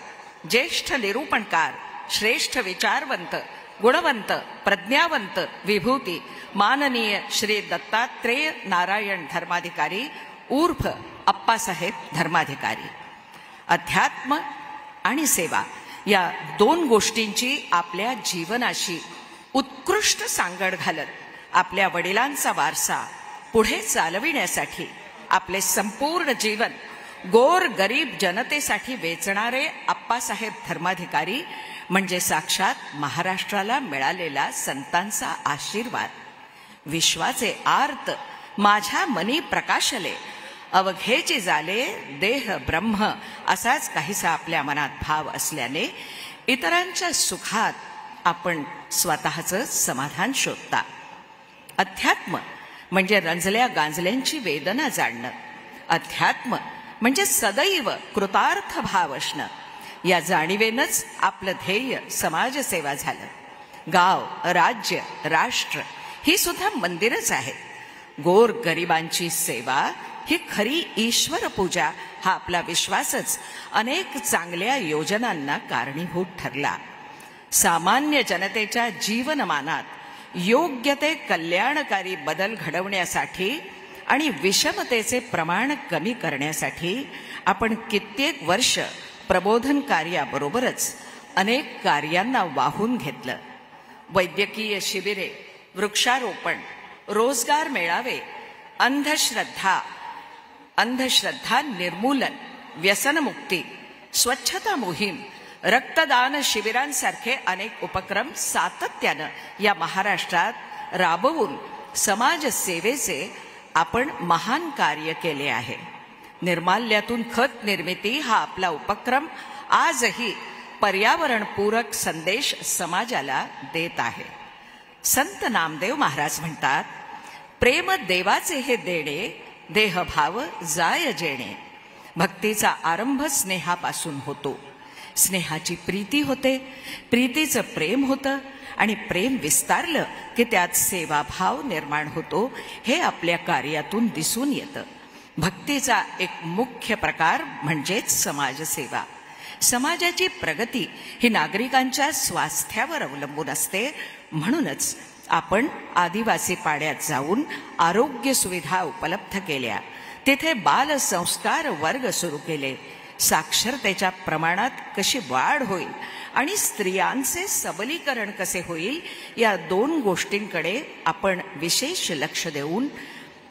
ज्येष्ठ निरूपणकार, श्रेष्ठ विचारवंत, गुणवंत, प्रज्ञावंत, विभूती माननीय श्री दत्तात्रेय नारायण धर्माधिकारी उर्फ आप्पासाहेब धर्माधिकारी। अध्यात्म आणि सेवा या दोन गोष्टींची आपल्या जीवनाशी उत्कृष्ट सांगड घालत आपल्या वडिलांचा वारसा पुढे चालविण्यासाठी आपले संपूर्ण जीवन गोर गरीब जनतेसाठी वेचणारे आप्पासाहेब धर्माधिकारी म्हणजे साक्षात महाराष्ट्राला मिळालेला संतांचा आशीर्वाद। विश्वाचे आर्त माझ्या मनी प्रकाशले, अवघेची झाले देह ब्रह्म, असाच काहीसा आपल्या मनात भाव असल्याने इतरांच्या सुखात आपण स्वतःचं समाधान शोधता। अध्यात्म म्हणजे रंजल्या गांजल्यांची वेदना जाणणं। अध्यात्म म्हणजे सदैव कृतार्थ भाव असणं। या जाणीवेनंच आपलं ध्येय समाजसेवा झालं। गाव, राज्य, राष्ट्र ही सुद्धा मंदिरच आहे। गोर गरिबांची सेवा ही खरी ईश्वर पूजा हा आपला विश्वासच अनेक चांगल्या योजनांना कारणीभूत ठरला। सामान्य जनतेच्या जीवनमानात योग्य ते कल्याणकारी बदल घडवण्यासाठी आणि विषमतेचे प्रमाण कमी करण्यासाठी आपण कित्येक वर्ष प्रबोधन कार्याबरोबरच अनेक कार्यांना वाहून घेतलं। वैद्यकीय शिबिरे, वृक्षारोपण, रोजगार मेळावे, अंधश्रद्धा निर्मूलन, व्यसनमुक्ती, स्वच्छता मोहीम, रक्तदान शिबिरांसारखे अनेक उपक्रम सातत्यानं या महाराष्ट्रात राबवून समाजसेवेचे आपण महान कार्य केले आहे। निर्माल्यातून खत निर्मिती हा आपला उपक्रम आजही पर्यावरणपूरक संदेश समाजाला देत आहे। संत नामदेव महाराज म्हणतात, प्रेम देवाचे हे देणे, देहभाव जाय जेणे। भक्तीचा आरंभ स्नेहापासून होतो। स्नेहाची प्रीती होते, प्रीतीचं प्रेम होतं आणि प्रेम विस्तारलं की त्यात सेवाभाव निर्माण होतो. हे आपल्या कार्यातून दिसून येतं. भक्तीचा एक मुख्य प्रकार म्हणजेच समाजसेवा. समाजाची प्रगती ही नागरिकांच्या स्वास्थ्यावर अवलंबून असते. म्हणूनच आपण आदिवासी पाड्यात जाऊन आरोग्य सुविधा उपलब्ध केल्या, तिथे बालसंस्कार वर्ग सुरू केले. साक्षरतेच्या प्रमाणात कशी वाढ होईल आणि स्त्रियांचे सबलीकरण कसे होईल या 2 गोष्टींकडे आपण विशेष लक्ष देऊन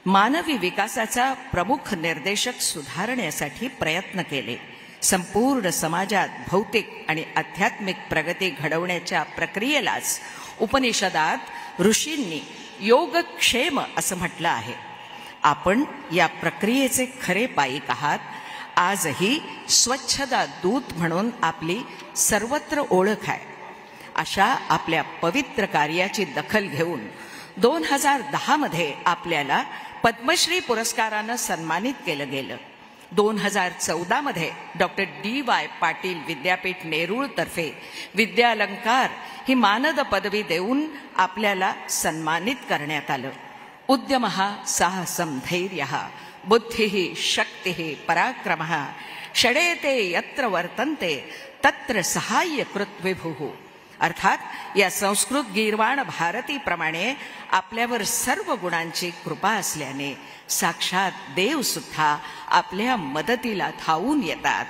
मानवी विकासाचा प्रमुख निर्देशक सुधारण्यासाठी प्रयत्न केले. संपूर्ण समाजात भौतिक आणि आध्यात्मिक प्रगती घडवण्याच्या प्रक्रियेलाच उपनिषदात ऋषींनी योगक्षेम असं म्हटलं आहे. आपण या प्रक्रियेचे खरे पाईक आहात. आजही स्वच्छता दूत म्हणून आपली सर्वत्र ओळख आहे. अशा आपल्या पवित्र कार्याची दखल घेऊन 2010 मध्ये आपल्याला पद्मश्री पुरस्कारानं सन्मानित केलं गेलं. 2014 मध्ये डॉक्टर DY पाटील विद्यापीठ नेरूळ तर्फे विद्यालंकार ही मानद पदवी देऊन आपल्याला सन्मानित करण्यात आलं. उद्यमः साहसं धैर्यः बुद्धिः शक्तिः पराक्रमः षडेते यत्र वर्तन्ते तत्र सहाय्यकृत विभुः. अर्थात या संस्कृत गीर्वाण भारतीप्रमाणे आपल्यावर सर्व गुणांची कृपा असल्याने साक्षात देव सुद्धा आपल्या मदतीला धावून येतात.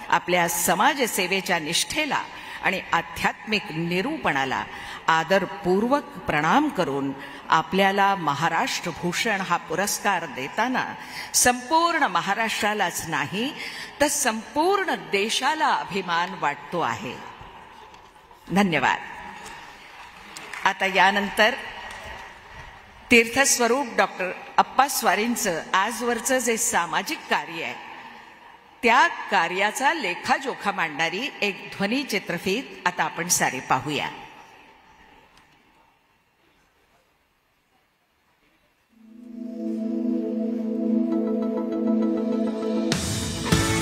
आपल्या समाजसेवेच्या निष्ठेला आणि आध्यात्मिक निरूपणाला आदरपूर्वक प्रणाम करून आपल्याला महाराष्ट्र भूषण हा पुरस्कार देताना संपूर्ण महाराष्ट्रालाच नाही तर संपूर्ण देशाला अभिमान वाटतो आहे. धन्यवाद. आता यानंतर तीर्थस्वरूप डॉक्टर अप्पास्वारींचं आजवरचं जे सामाजिक कार्य आहे त्या कार्याचा लेखाजोखा मांडणारी एक ध्वनी चित्रफीत आता आपण सारे पाहूया.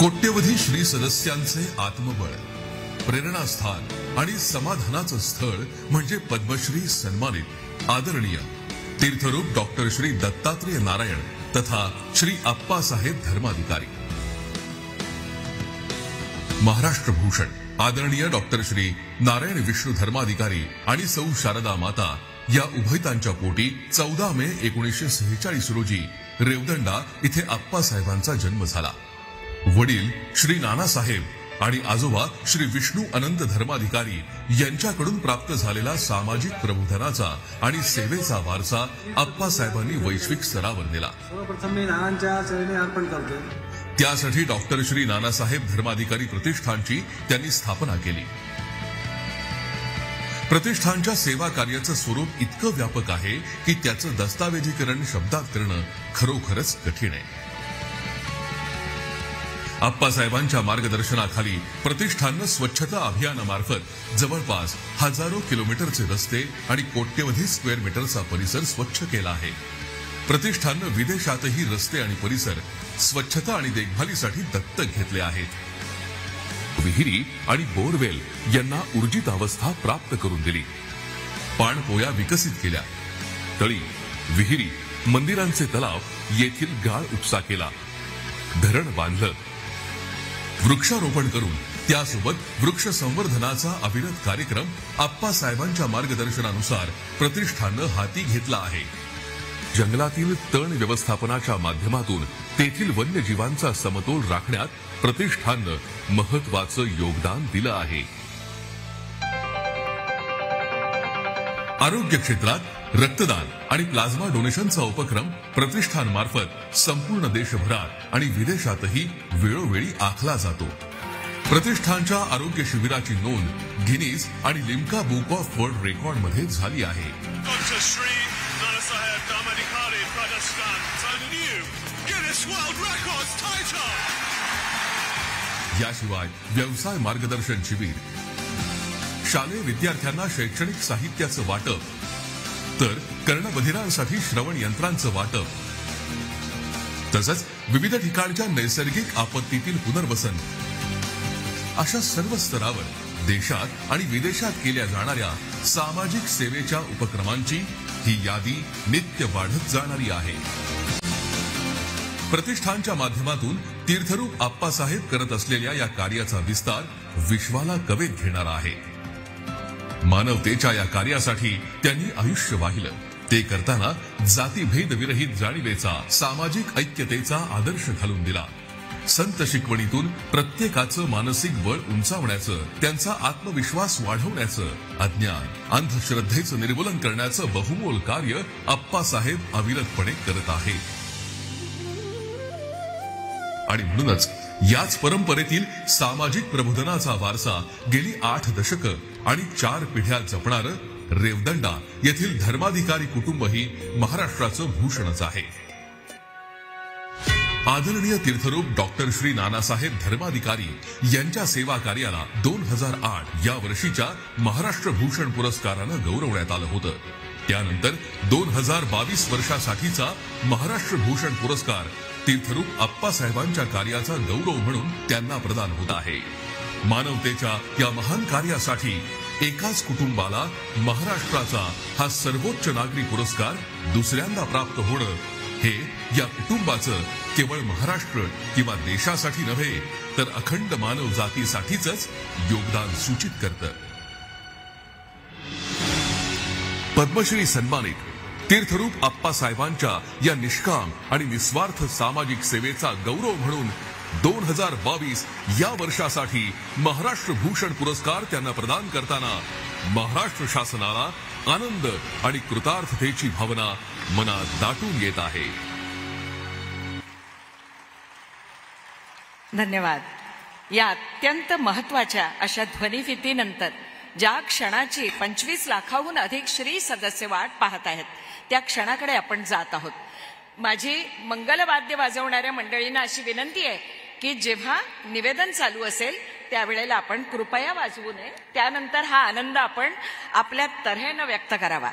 कोट्यवधी श्री सदस्यांचे आत्मबळ, प्रेरणास्थान आणि समाधानाचं स्थळ म्हणजे पद्मश्री सन्मानित आदरणीय तीर्थरूप डॉक्टर श्री दत्तात्रेय नारायण तथा श्री अप्पासाहेब धर्माधिकारी. महाराष्ट्र भूषण आदरणीय डॉक्टर श्री नारायण विष्णू धर्माधिकारी आणि सौ शारदा माता या उभयतांच्या पोटी 14 मे 1946 रोजी रेवदंडा इथे अप्पासाहेबांचा जन्म झाला. वडील श्री नानासाहेब आणि आजोबा श्री विष्णू अनंत धर्माधिकारी यांच्याकडून प्राप्त झालेला सामाजिक प्रबोधनाचा आणि सेवेचा वारसा अप्पासाहेबांनी वैश्विक स्तरावर नेला. सर्वप्रथम मी नानांच्या चरणी अर्पण करतो. त्यासाठी डॉक्टर श्री नानासाहेब धर्माधिकारी प्रतिष्ठानची त्यांनी स्थापना केली. प्रतिष्ठानच्या सेवा कार्याचं स्वरूप इतकं व्यापक आहे की त्याचं दस्तावेजीकरण शब्दात करणं खरोखरच कठीण आहे. अप्पासाहेबांच्या मार्गदर्शनाखाली प्रतिष्ठाननं स्वच्छता अभियानामार्फत जवळपास हजारो किलोमीटरचे रस्ते आणि कोट्यवधी स्क्वेअर मीटरचा परिसर स्वच्छ केला आहे. प्रतिष्ठाननं विदेशातही रस्ते आणि परिसर स्वच्छता आणि देखभालीसाठी दत्तक घेतले आहेत. विहिरी आणि बोरवेल यांना ऊर्जित अवस्था प्राप्त करून दिली. पाणपोया विकसित केल्या. तळी, विहिरी, मंदिरांचे तलाव येथील गाळ उपसा केला. धरण बांधलं. वृक्षारोपण करून त्यासोबत वृक्ष संवर्धनाचा अविरत कार्यक्रम अप्पासाहेबांच्या मार्गदर्शनानुसार प्रतिष्ठाननं हाती घेतला आहे. जंगलातील तण व्यवस्थापनाच्या माध्यमातून तेथील वन्यजीवांचा समतोल राखण्यात प्रतिष्ठाननं महत्त्वाचं योगदान दिलं आहे. आरोग्य क्षेत्रात रक्तदान आणि प्लाझ्मा डोनेशनचा उपक्रम प्रतिष्ठानमार्फत संपूर्ण देशभरात आणि विदेशातही वेळोवेळी आखला जातो. प्रतिष्ठानच्या आरोग्य शिबिराची नोंद गिनीज आणि लिम्का बुक ऑफ वर्ल्ड रेकॉर्डमध्ये झाली आहे. याशिवाय व्यवसाय मार्गदर्शन शिबिर, शालेय विद्यार्थ्यांना शैक्षणिक साहित्याचं वाटप, तर कर्णबधिरांसाठी श्रवण यंत्रांचं वाटप, तसंच विविध ठिकाणच्या नैसर्गिक आपत्तीतील पुनर्वसन, अशा सर्व स्तरावर देशात आणि विदेशात केल्या जाणाऱ्या सामाजिक सेवेच्या उपक्रमांची ही यादी नित्य वाढत जाणारी आहे. प्रतिष्ठानच्या माध्यमातून तीर्थरूप आप्पासाहेब करत असलेल्या या कार्याचा विस्तार विश्वाला कवेत घेणारा आहे. मानवतेच्या या कार्यासाठी त्यांनी आयुष्य वाहिलं. ते करताना जातीभेद विरहित जाणीवेचा, सामाजिक ऐक्यतेचा आदर्श घालून दिला. संत शिकवणीतून प्रत्येकाचं मानसिक बळ उंचावण्याचं, त्यांचा आत्मविश्वास वाढवण्याचं, अज्ञान अंधश्रद्धेचं निर्मूलन करण्याचं बहुमोल कार्य आप्पासाहेब अविरतपणे करत आहेत. आणि म्हणूनच याच परंपरेतील सामाजिक प्रबोधनाचा वारसा गेली 8 दशकं आणि 4 पिढ्या जपणारं रेवदंडा येथील धर्माधिकारी कुटुंबही महाराष्ट्राचं भूषणच आहे. आदरणीय तीर्थरूप डॉक्टर श्री नानासाहेब धर्माधिकारी यांच्या सेवा कार्याला 2008 या वर्षीच्या महाराष्ट्र भूषण पुरस्कारानं गौरवण्यात आलं होतं. त्यानंतर 2022 वर्षासाठीचा महाराष्ट्र भूषण पुरस्कार तीर्थरूप आप्पासाहेबांच्या कार्याचा गौरव म्हणून त्यांना प्रदान होत आहे. मानवतेच्या या महान कार्यासाठी एकाच कुटुंबाला महाराष्ट्राचा हा सर्वोच्च नागरी पुरस्कार दुसऱ्यांदा प्राप्त होणं हे या कुटुंबाचं केवळ महाराष्ट्र किंवा देशासाठी नव्हे तर अखंड मानव जातीसाठीच योगदान सूचित करतं. पद्मश्री सन्मानित तीर्थरूप आप्पासाहेबांच्या या निष्काम आणि निस्वार्थ सामाजिक सेवेचा गौरव म्हणून 2022 या वर्षासाठी महाराष्ट्र भूषण पुरस्कार त्यांना प्रदान करताना महाराष्ट्र शासनाला आनंद आणि कृतार्थतेची भावना मनात दाटून येत आहे. धन्यवाद. या अत्यंत महत्वाच्या अशा ध्वनिफितीनंतर ज्या क्षणाची 25 लाखाहून अधिक श्री सदस्य वाट पाहत आहेत त्या क्षणाकडे आपण जात आहोत. माझी मंगलवाद्य वाजवणाऱ्या मंडळींना अशी विनंती आहे की जेव्हा निवेदन चालू असेल त्यावेळेला आपण कृपया वाजवू नये. त्यानंतर हा आनंद आपण आपल्या तऱ्हेनं व्यक्त करावा.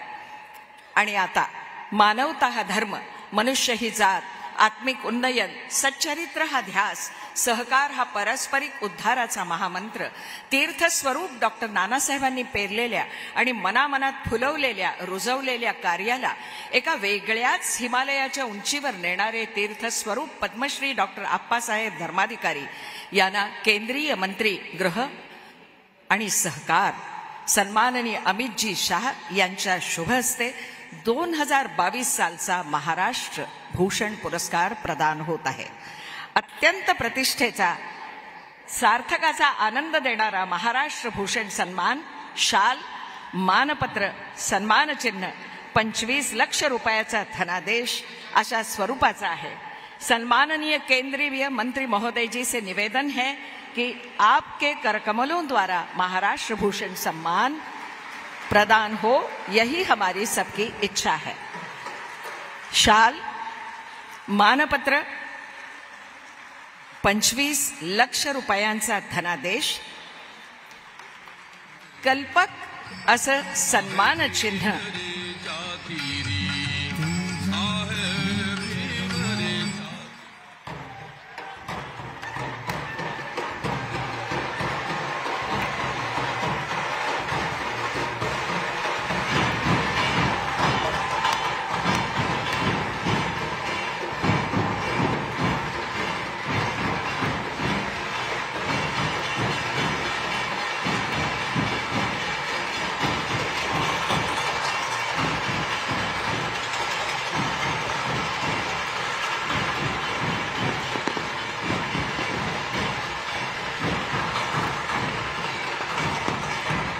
आणि आता मानवता हा धर्म, मनुष्य ही जात, आत्मिक उन्नयन, सच्चरित्र हा ध्यास, सहकार हा पारस्परिक उद्धाराचा महामंत्र, तीर्थस्वरूप डॉक्टर नानासाहेबांनी पेरलेल्या आणि मनामनात फुलवलेल्या रुजवलेल्या कार्याला एका वेगळ्याच हिमालयाच्या उंचीवर नेणारे तीर्थस्वरूप पद्मश्री डॉक्टर आप्पासाहेब धर्माधिकारी यांना केंद्रीय मंत्री गृह आणि सहकार सन्माननीय अमितजी शाह यांच्या शुभ हस्ते 2022 सालचा महाराष्ट्र भूषण पुरस्कार प्रदान होत आहे. अत्यंत प्रतिष्ठेचा, सार्थकाचा आनंद देणारा महाराष्ट्र भूषण सन्मान, शाल, मानपत्र, सन्मानचिन्ह 25 लाख रुपयाचा धनादेश अशा स्वरूपाचा आहे. सन्माननीय केंद्रीय मंत्री महोदय जी से निवेदन है कि आपके करकमलों द्वारा महाराष्ट्र भूषण सम्मान प्रदान हो, यही हमारी सबकी इच्छा है. शाल, मानपत्र, 25 लाख रुपयांचा धनादेश, कल्पक असं सन्मान चिन्ह,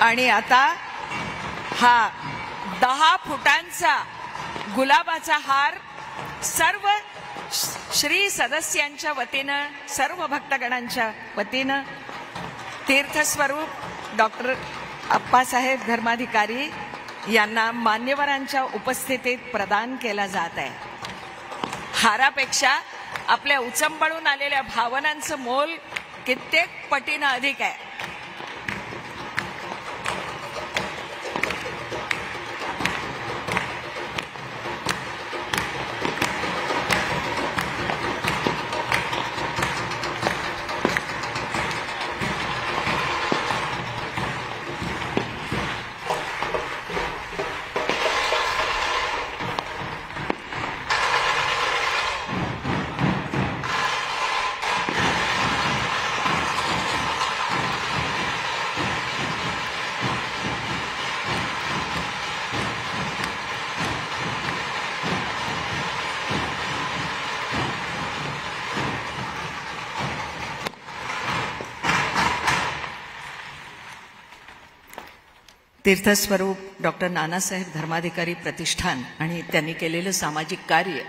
आणि आता हा 10 फुटांचा गुलाबाचा हार सर्व श्री सदस्यांच्या वतीनं, सर्व भक्तगणांच्या वतीनं तीर्थस्वरूप डॉक्टर आप्पासाहेब धर्माधिकारी यांना मान्यवरांच्या उपस्थितीत प्रदान केला जात आहे. हारापेक्षा आपल्या उचंबळून आलेल्या भावनांचं मोल कित्येक पटीनं अधिक आहे. तीर्थस्वरूप डॉक्टर नानासाहेब धर्माधिकारी प्रतिष्ठान आणि त्यांनी केलेलं सामाजिक कार्य,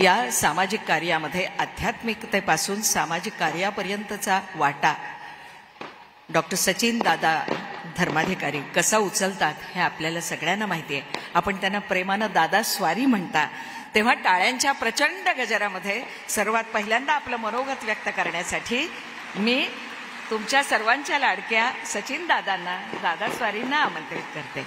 या सामाजिक कार्यामध्ये आध्यात्मिकतेपासून सामाजिक कार्यापर्यंतचा वाटा डॉक्टर सचिन दादा धर्माधिकारी कसा उचलतात हे आपल्याला सगळ्यांना माहिती आहे. आपण त्यांना प्रेमानं दादा स्वारी म्हणता, तेव्हा टाळ्यांच्या प्रचंड गजरामध्ये सर्वात पहिल्यांदा आपलं मनोगत व्यक्त करण्यासाठी मी तुमच्या सर्वांच्या लाडक्या सचिन दादांना, दादा स्वारींना आमंत्रित करते.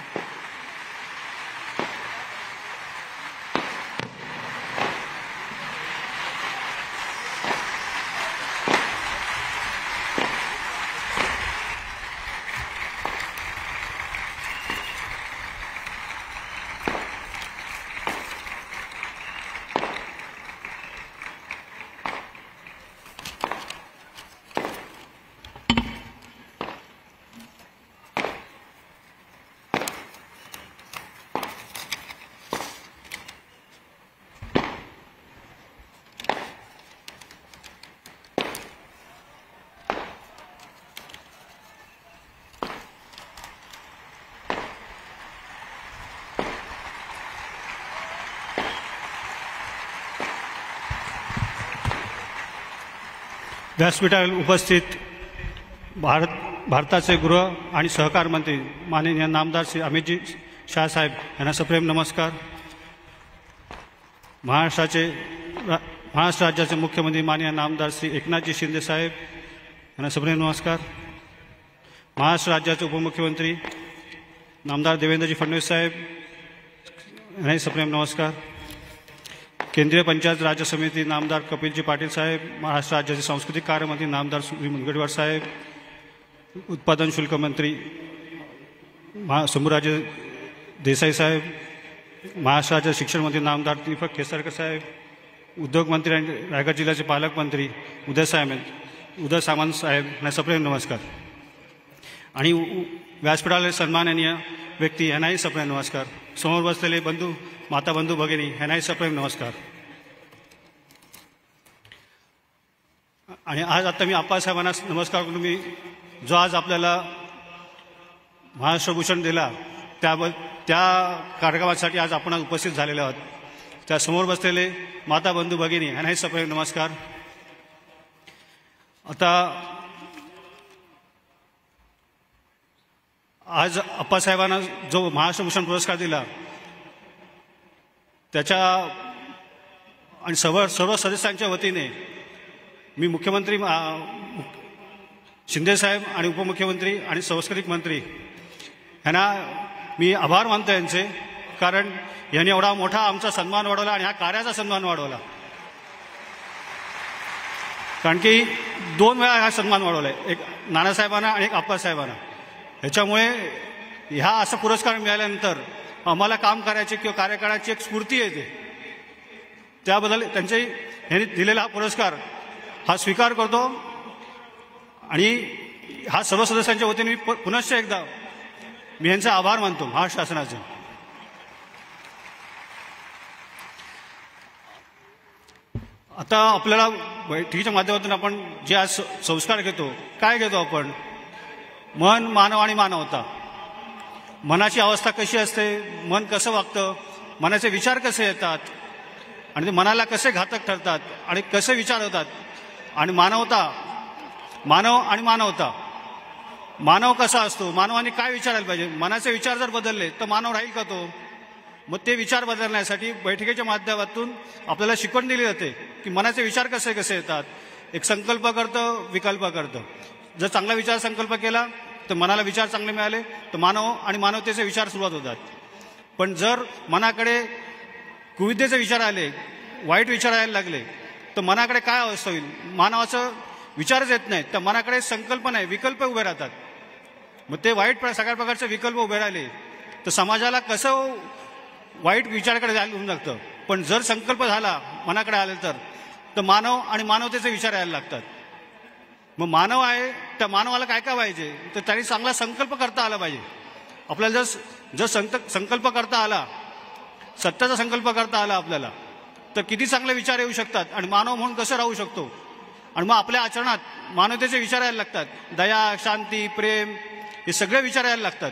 व्यासपीठावर उपस्थित भारताचे गृह आणि सहकार मंत्री माननीय नामदार श्री अमितजी शाह साहेब यांना सप्रेम नमस्कार. महाराष्ट्र राज्याचे मुख्यमंत्री माननीय नामदार श्री एकनाथजी शिंदे साहेब यांना सप्रेम नमस्कार. महाराष्ट्र राज्याचे उपमुख्यमंत्री नामदार देवेंद्रजी फडणवीस साहेब यांनाही सप्रेम नमस्कार. केंद्रीय पंचायत राज्य समिती नामदार कपिलजी पाटील साहेब, महाराष्ट्र राज्याचे सांस्कृतिक कार्य मंत्री नामदार सुनील मुनगंटीवार साहेब, उत्पादन शुल्क मंत्री शंभूराजे देसाई साहेब, महाराष्ट्र राज्याचे शिक्षण मंत्री नामदार दीपक केसरकर साहेब, उद्योग मंत्री आणि रायगड जिल्ह्याचे पालकमंत्री उदय सामंत साहेब यांना सप्रेम नमस्कार. आणि व्यासपीठाला सन्माननीय व्यक्ती यांनाही सप्रेम नमस्कार. समोर बसलेले बंधू, माता बंधू भगिनी यांनाही सप्रेम नमस्कार. आणि आज आता मी आप्पासाहेबांना नमस्कार करून मी जो आज आपल्याला महाराष्ट्र भूषण दिला त्या कार्यक्रमासाठी आज आपण उपस्थित झालेले आहोत. त्या समोर बसलेले माता बंधू भगिनी यांनाही सप्रेम नमस्कार. आता आज आप्पासाहेबांना जो महाराष्ट्र भूषण पुरस्कार दिला त्याच्या आणि सर्व सदस्यांच्या वतीने मी मुख्यमंत्री शिंदेसाहेब आणि उपमुख्यमंत्री आणि सांस्कृतिक मंत्री यांना मी आभार मानतो यांचे, कारण यांनी एवढा मोठा आमचा सन्मान वाढवला आणि ह्या कार्याचा सन्मान वाढवला. कारण की 2 वेळा हा सन्मान वाढवला आहे, एक नानासाहेबांना आणि एक आप्पासाहेबांना. ह्याच्यामुळे ह्या असा पुरस्कार मिळाल्यानंतर आम्हाला काम करायचे किंवा कार्य करण्याची एक स्फूर्ती येते. त्याबद्दल यांनी दिलेला हा पुरस्कार हा स्वीकार करतो आणि हा सर्व सदस्यांच्या वतीने मी पुनश्च एकदा मी यांचा आभार मानतो महाराष्ट्र शासनाचे. आता आपल्याला बैठकीच्या माध्यमातून आपण जे आज संस्कार घेतो, काय घेतो आपण? मन, मानव आणि मानवता. मनाची अवस्था कशी असते, मन कसं वागतं, मनाचे विचार कसे येतात आणि ते मनाला कसे घातक ठरतात आणि कसे विचार होतात. आणि मानव आणि मानवता. मानव कसा असतो, मानवाने काय विचारायला पाहिजे, मनाचे विचार जर बदलले तर मानव राहील का तो? मग ते विचार बदलण्यासाठी बैठकीच्या माध्यमातून आपल्याला शिकवण दिली जाते की मनाचे विचार कसे कसे येतात. एक संकल्प करतं, विकल्प करतं. जर चांगला विचार संकल्प केला तर मनाला विचार चांगले मिळाले तर मानव आणि मानवतेचे विचार सुरुवात होतात. पण जर मनाकडे कुविद्येचे विचार आले, वाईट विचार यायला लागले तर मनाकडे काय अवस्था होईल? मानवाचं विचारच येत नाही, तर मनाकडे संकल्प नाही, विकल्प उभे राहतात. मग ते वाईट सगळ्या प्रकारचे विकल्प उभे राहिले तर समाजाला कसं वाईट विचाराकडे जायला होऊन लागतं. पण जर संकल्प झाला मनाकडे आले तर मानव आणि मानवतेचे विचार यायला लागतात. मग मानव आहे त्या मानवाला काय काय पाहिजे तर त्यांनी चांगला संकल्प करता आला पाहिजे. आपल्याला जर संकल्प करता आला, सत्याचा संकल्प करता आला आपल्याला, तर किती चांगले विचार येऊ शकतात आणि मानव म्हणून कसं राहू शकतो. आणि मग आपल्या आचरणात मानवतेचे विचार यायला लागतात. दया, शांती, प्रेम हे सगळे विचार यायला लागतात.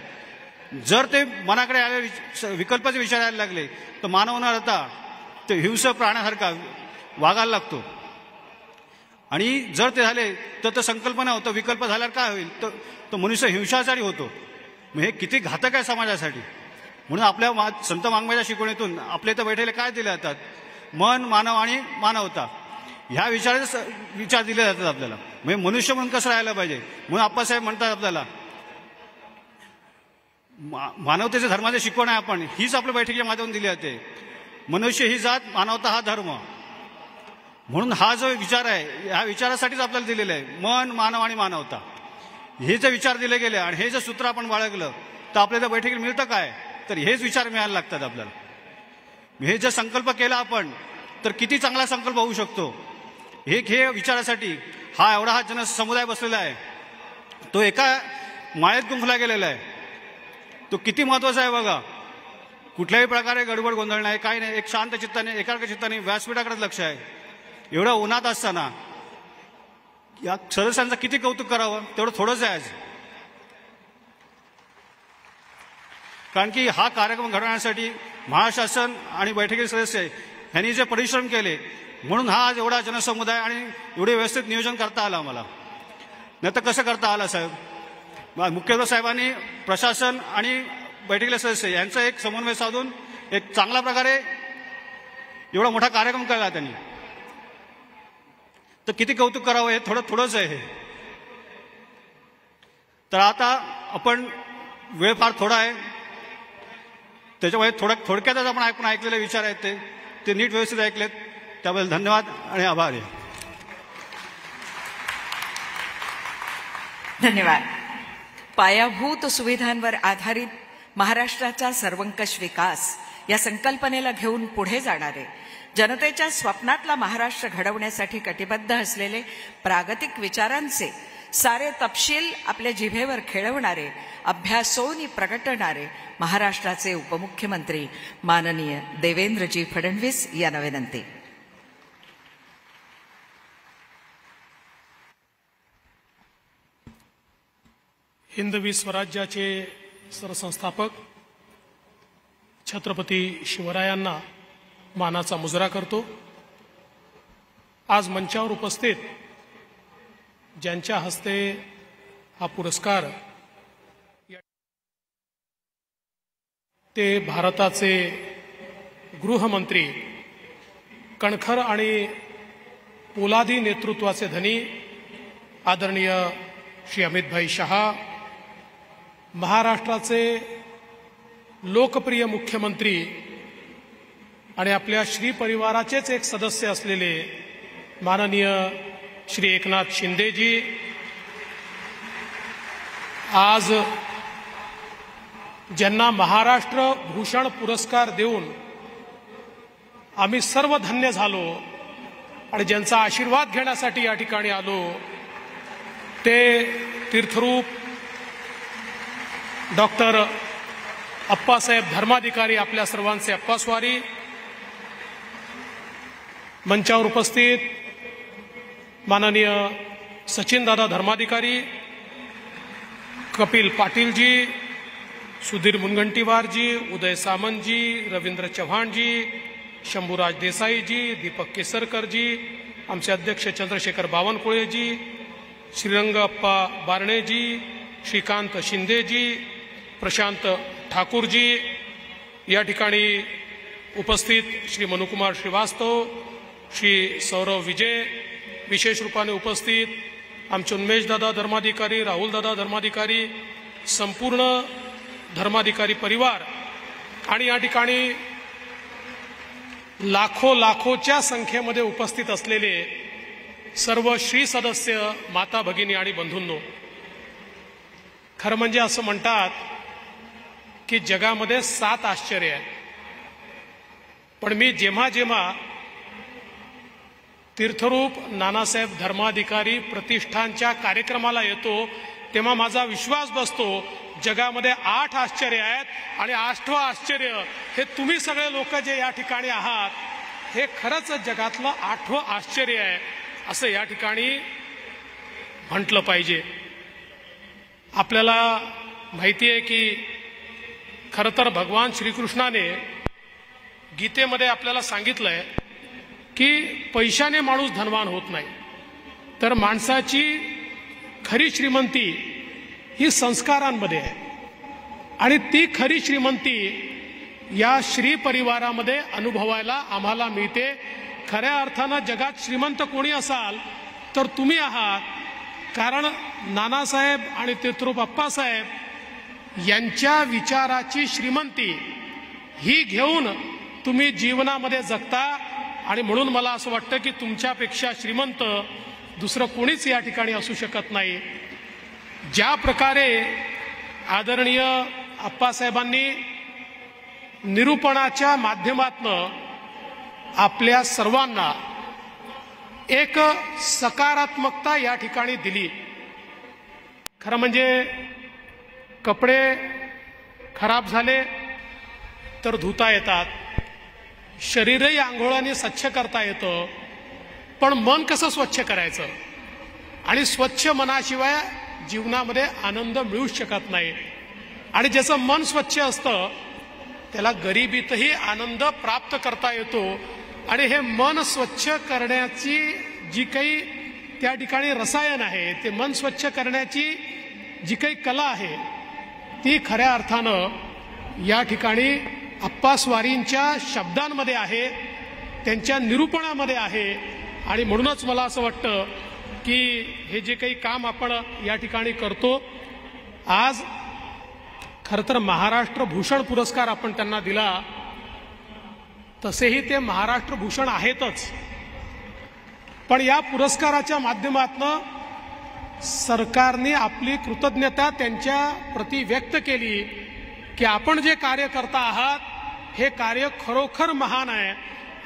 जर ते मनाकडे आले विकल्पाचे विचार यायला लागले तर मानव न राहता ते हिंस्र प्राण्यासारखा वागायला लागतो. आणि जर ते झाले तर संकल्पना होतं, विकल्प झाल्यावर काय होईल तर मनुष्य हिंसाचारी होतो. मग हे किती घातक आहे समाजासाठी. म्हणून आपल्या संत वाङ्मयाच्या शिकवणीतून आपल्या इथं बैठकीला काय दिले जातात, मन, मानव आणि मानवता ह्या विचार दिले जातात आपल्याला. म्हणजे मनुष्य म्हणून कसं राहायला पाहिजे. म्हणून आप्पासाहेब म्हणतात आपल्याला मानवतेचे धर्माचे शिकवण आहे आपण हीच आपल्या बैठकीच्या माध्यमातून दिली जाते. मनुष्य ही जात, मानवता हा धर्म. म्हणून हा जो विचार आहे ह्या विचारासाठीच आपल्याला दिलेला आहे. मन, मानव आणि मानवता हे जे विचार दिले गेले आणि हे जे सूत्र आपण बाळगलं तर आपल्याला बैठकीला मिळतं काय, तर हेच विचार मिळायला लागतात आपल्याला. हे जे संकल्प केला आपण तर किती चांगला संकल्प होऊ शकतो. हे विचारासाठी हा जनसमुदाय बसलेला आहे, तो एका माळेत गुंफला गेलेला आहे. तो किती महत्वाचा आहे बघा. कुठल्याही प्रकारे गडबड गोंधळ नाही, काही नाही. एक शांत चित्ताने, एकाग्र चित्ताने व्यासपीठाकडे लक्ष आहे. एवढं उन्हात असताना या सदस्यांचं किती कौतुक करावं तेवढं थोडंच आहे आज. कारण की हा कार्यक्रम घडवण्यासाठी महाशासन आणि बैठकीचे सदस्य यांनी जे परिश्रम केले म्हणून हा आज एवढा जनसमुदाय आणि एवढे व्यवस्थित नियोजन करता आलं आम्हाला. नाही तर कसं करता आलं साहेब. मुख्यमंत्री साहेबांनी प्रशासन आणि बैठकीचे सदस्य यांचा एक समन्वय साधून एक चांगल्या प्रकारे एवढा मोठा कार्यक्रम केला त्यांनी. तर किती कौतुक करावं हे थोडंच आहे हे. तर आता आपण वेळ फार थोडा आहे त्याच्यामुळे थोडक्यातच आपण ऐकलेले विचार आहेत ते नीट व्यवस्थित ऐकलेत त्याबद्दल धन्यवाद आणि आभार आहे. धन्यवाद. पायाभूत सुविधांवर आधारित महाराष्ट्राचा सर्वंकष विकास या संकल्पनेला घेऊन पुढे जाणारे, जनतेच्या स्वप्नातला महाराष्ट्र घडवण्यासाठी कटिबद्ध असलेले, प्रागतिक विचारांचे सारे तपशील आपल्या जिभेवर खेळवणारे, अभ्यासोनी प्रगटणारे महाराष्ट्राचे उपमुख्यमंत्री माननीय देवेंद्रजी फडणवीस यांना विनंती. हिंदवी स्वराज्याचे सरसंस्थापक छत्रपती शिवरायांना मानाचा मुजरा करतो. आज मंचावर उपस्थित ज्यांच्या हस्ते हा पुरस्कार ते भारताचे गृहमंत्री, कणखर आणि पोलादी नेतृत्वाचे धनी आदरणीय श्री अमितभाई शहा, महाराष्ट्राचे लोकप्रिय मुख्यमंत्री आणि आपल्या श्री परिवाराचेच एक सदस्य असलेले माननीय श्री एकनाथ शिंदेजी, आज ज्यांना महाराष्ट्र भूषण पुरस्कार देऊन आम्ही सर्व धन्य झालो आणि ज्यांचा आशीर्वाद घेण्यासाठी या ठिकाणी आलो ते तीर्थरूप डॉक्टर अप्पासाहेब धर्माधिकारी, आपल्या सर्वांचे अप्पास्वारी, मंचावर उपस्थित माननीय सचिनदादा धर्माधिकारी, कपिल पाटीलजी, सुधीर मुनगंटीवारजी, उदय सामंतजी, रवींद्र चव्हाणजी, शंभूराज देसाईजी, दीपक केसरकरजी, आमचे अध्यक्ष चंद्रशेखर बावनकुळेजी, श्रीरंग अप्पा बारणेजी, श्रीकांत शिंदेजी, प्रशांत ठाकूरजी, या ठिकाणी उपस्थित श्री मनुकुमार श्रीवास्तव, श्री सौरव विजय, विशेष रूपाने उपस्थित आमचे उन्मेशदादा धर्माधिकारी, राहुलदादा धर्माधिकारी, संपूर्ण धर्माधिकारी परिवार आणि या ठिकाणी लाखोच्या संख्येमध्ये उपस्थित असलेले सर्व श्री सदस्य, माता भगिनी आणि बंधूंनो, खरं म्हणजे असं म्हणतात की जगामध्ये 7 आश्चर्य आहेत. पण मी जेव्हा तीर्थरूप नानासाहेब धर्माधिकारी प्रतिष्ठानच्या कार्यक्रमाला येतो तेव्हा माझा विश्वास बसतो जगामध्ये 8 आश्चर्य आहेत आणि 8वं आश्चर्य हे तुम्ही सगळे लोक जे या ठिकाणी आहात, हे खरंच जगातलं 8वं आश्चर्य आहे असं या ठिकाणी म्हटलं पाहिजे. आपल्याला माहिती आहे की खरं तर भगवान श्रीकृष्णाने गीतेमध्ये आपल्याला सांगितलंय की पैशाने माणूस धनवान होत नाही, तर माणसाची खरी श्रीमंती ही संस्कारांमध्ये आहे आणि ती खरी श्रीमंती या श्री परिवारामध्ये अनुभवायला आम्हाला मिळते. खऱ्या अर्थानं जगात श्रीमंत कोणी असाल तर तुम्ही आहात, कारण नानासाहेब आणि तेत्रूप अप्पासाहेब यांच्या विचाराची श्रीमंती ही घेऊन तुम्ही जीवनामध्ये जगता आणि म्हणून मला असं वाटतं की तुमच्यापेक्षा श्रीमंत दुसरं कोणीच या ठिकाणी असू शकत नाही. ज्या प्रकारे आदरणीय अप्पासाहेबांनी निरूपणाच्या माध्यमातून आपल्या सर्वांना एक सकारात्मकता या ठिकाणी दिली. खरं म्हणजे कपडे खराब झाले तर धुता येतात, शरीरही आंघोळाने स्वच्छ करता येतं, पण मन कसं स्वच्छ करायचं आणि स्वच्छ मनाशिवाय जीवनामध्ये आनंद मिळूच शकत नाही. आणि ज्याचं मन स्वच्छ असतं त्याला गरिबीतही आनंद प्राप्त करता येतो. आणि हे मन स्वच्छ करण्याची जी काही त्या ठिकाणी रसायन आहे, ते मन स्वच्छ करण्याची जी काही कला आहे ती खऱ्या अर्थानं या ठिकाणी अप्पास्वारींच्या शब्दांमध्ये आहे, त्यांच्या निरूपणामध्ये आहे. आणि म्हणूनच मला असं वाटतं की हे जे काही काम आपण या ठिकाणी करतो, आज खरं तर महाराष्ट्र भूषण पुरस्कार आपण त्यांना दिला, तसेही ते महाराष्ट्र भूषण आहेतच, पण या पुरस्काराच्या माध्यमातून सरकारने आपली कृतज्ञता त्यांच्या प्रती व्यक्त केली की आपण जे कार्य करता आहात हे कार्य खरोखर महान आहे.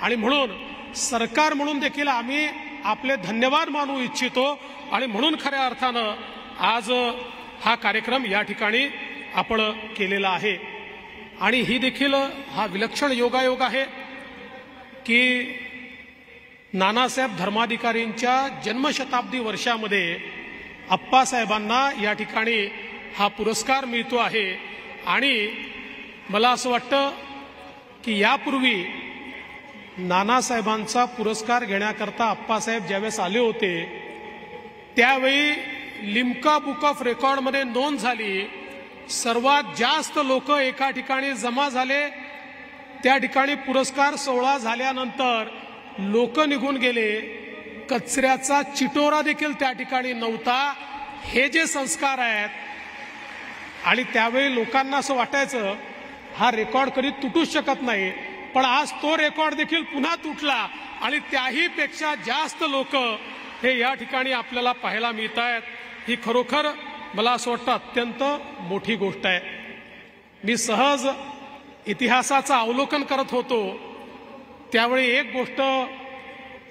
आणि म्हणून सरकार म्हणून देखील आम्ही आपले धन्यवाद मानू इच्छितो. आणि म्हणून खऱ्या अर्थानं आज हा कार्यक्रम या ठिकाणी आपण केलेला आहे. आणि ही देखील हा विलक्षण योगायोग आहे की नानासाहेब धर्माधिकारींच्या जन्मशताब्दी वर्षामध्ये अप्पासाहेबांना या ठिकाणी हा पुरस्कार मिळतो आहे. आणि मला असं वाटतं की यापूर्वी नानासाहेबांचा पुरस्कार घेण्याकरता अप्पासाहेब ज्यावेळेस आले होते त्यावेळी लिम्का बुक ऑफ रेकॉर्डमध्ये नोंद झाली, सर्वात जास्त लोक एका ठिकाणी जमा झाले. त्या ठिकाणी पुरस्कार सोहळा झाल्यानंतर लोक निघून गेले, कचऱ्याचा चिटोरा देखील त्या ठिकाणी नव्हता. हे जे संस्कार आहेत, आणि त्यावेळी लोकांना असं वाटायचं हा रेकॉर्ड कधी तुटूच शकत नाही, पण आज तो रेकॉर्ड देखील पुन्हा तुटला आणि त्याही पेक्षा जास्त लोक हे या ठिकाणी आपल्याला पाहायला मिळत आहेत. ही खरोखर मला असं वाटतं अत्यंत मोठी गोष्ट आहे. मी सहज इतिहासाचं अवलोकन करत होतो त्यावेळी एक गोष्ट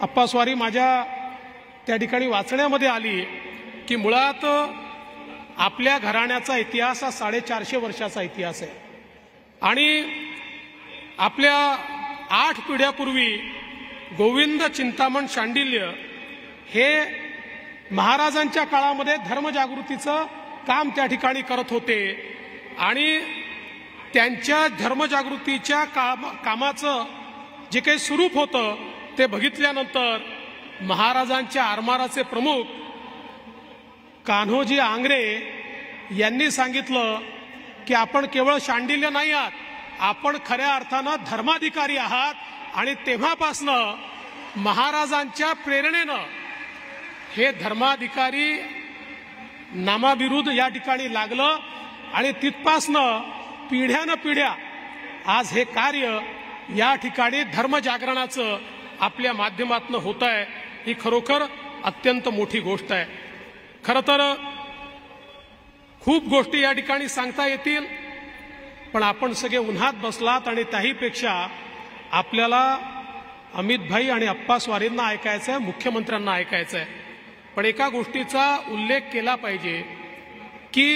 अप्पास्वारी माझ्या त्या ठिकाणी वाचण्यामध्ये आली की मुळात आपल्या घराण्याचा इतिहास हा 450 वर्षाचा इतिहास आहे. आणि आपल्या 8 पिढ्यापूर्वी गोविंद चिंतामण शांडिल्य हे महाराजांच्या काळामध्ये धर्मजागृतीचं काम त्या ठिकाणी करत होते. आणि त्यांच्या धर्मजागृतीच्या कामाचं जे काही स्वरूप होतं ते बघितल्यानंतर महाराजांच्या आरमाराचे प्रमुख कान्होजी आंग्रे यांनी सांगितलं की आपण केवळ शांडिल्य नाही आहात, आपण खऱ्या अर्थानं धर्माधिकारी आहात. आणि तेव्हापासनं महाराजांच्या प्रेरणेनं हे धर्माधिकारी नामाविरुद्ध या ठिकाणी लागलं आणि तिथपासनं पिढ्यानं पिढ्या आज हे कार्य या ठिकाणी धर्मजागरणाचं आपल्या माध्यमातून होत आहे. ही खरोखर अत्यंत मोठी गोष्ट आहे. खरं तर खूप गोष्टी या ठिकाणी सांगता येतील, पण आपण सगळे उन्हात बसलात आणि त्याहीपेक्षा आपल्याला अमितभाई आणि अप्पास्वारींना ऐकायचं आहे, मुख्यमंत्र्यांना ऐकायचं आहे. पण एका गोष्टीचा उल्लेख केला पाहिजे की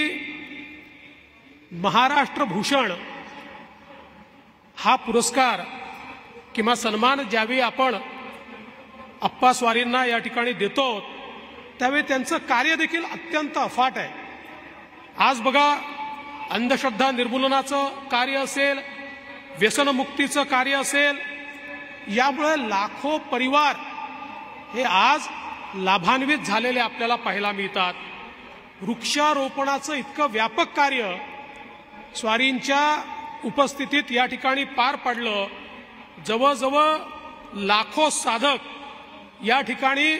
महाराष्ट्र भूषण हा पुरस्कार किंवा सन्मान ज्यावेळी आपण अप्पास्वारींना या ठिकाणी देतो त्यावेळी त्यांचं कार्य देखील अत्यंत अफाट आहे. आज बघा अंधश्रद्धा निर्मूलनाचं कार्य असेल, व्यसनमुक्तीचं कार्य असेल, यामुळे लाखो परिवार हे आज लाभान्वित झालेले आपल्याला पाहायला मिळतात. वृक्षारोपणाचं इतकं व्यापक कार्य स्वारींच्या उपस्थितीत या ठिकाणी पार पडलं. जवळजवळ लाखो साधक या ठिकाणी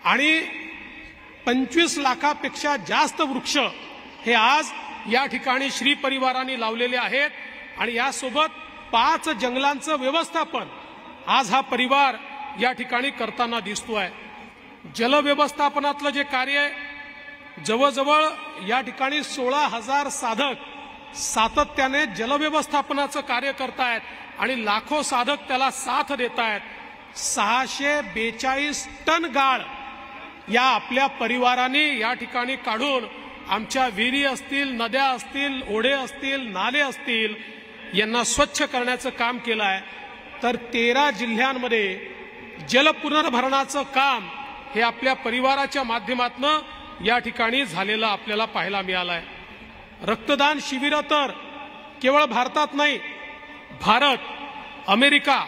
आणि 25 लाखापेक्षा जास्त वृक्ष हे आज या ठिकाणी श्री परिवाराने लावलेले आहेत. आणि यासोबत 5 जंगलांचं व्यवस्थापन आज हा परिवार या ठिकाणी करताना दिसतोय. जल व्यवस्थापनातलं जे कार्य आहे, जवळजवळ या ठिकाणी 16,000 साधक सातत्याने जलव्यवस्थापनाचं कार्य करतायत आणि लाखो साधक त्याला साथ देत आहेत. 642 टन गाळ या आपल्या परिवाराने या ठिकाणी काढून आमच्या विहिरी असतील, नद्या असतील, ओढे असतील, नाले असतील यांना स्वच्छ करण्याचं काम केलं आहे. तर 13 जिल्ह्यांमध्ये जल पुनर्भरणाचं काम हे आपल्या परिवाराच्या माध्यमातून या ठिकाणी झालेलं आपल्याला पाहायला मिळालं आहे. रक्तदान शिबिरं तर केवळ भारतात नाही, Bharat, America,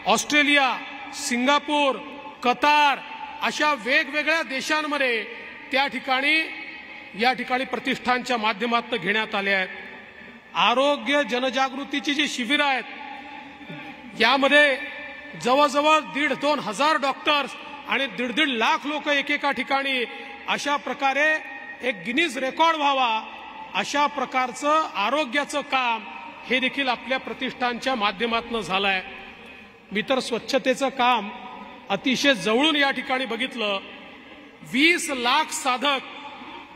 Australia, Singapore, Qatar अशा वेगवेगळ्या देशांमध्ये त्या ठिकाणी या ठिकाणी प्रतिष्ठानच्या माध्यमातून घेण्यात आले आहेत. आरोग्य जनजागृतीची जी शिबिरं आहेत, यामध्ये जवळजवळ 1,500-2 हजार डॉक्टर्स आणि 1.5 लाख लोक एकेका ठिकाणी अशा प्रकारे एक गिनीज रेकॉर्ड व्हावा अशा प्रकारचं आरोग्याचं काम हे देखील आपल्या प्रतिष्ठानच्या माध्यमातून झालं आहे. मी तर स्वच्छतेचं काम अतिशय जवळून या ठिकाणी बघितलं. 20 लाख साधक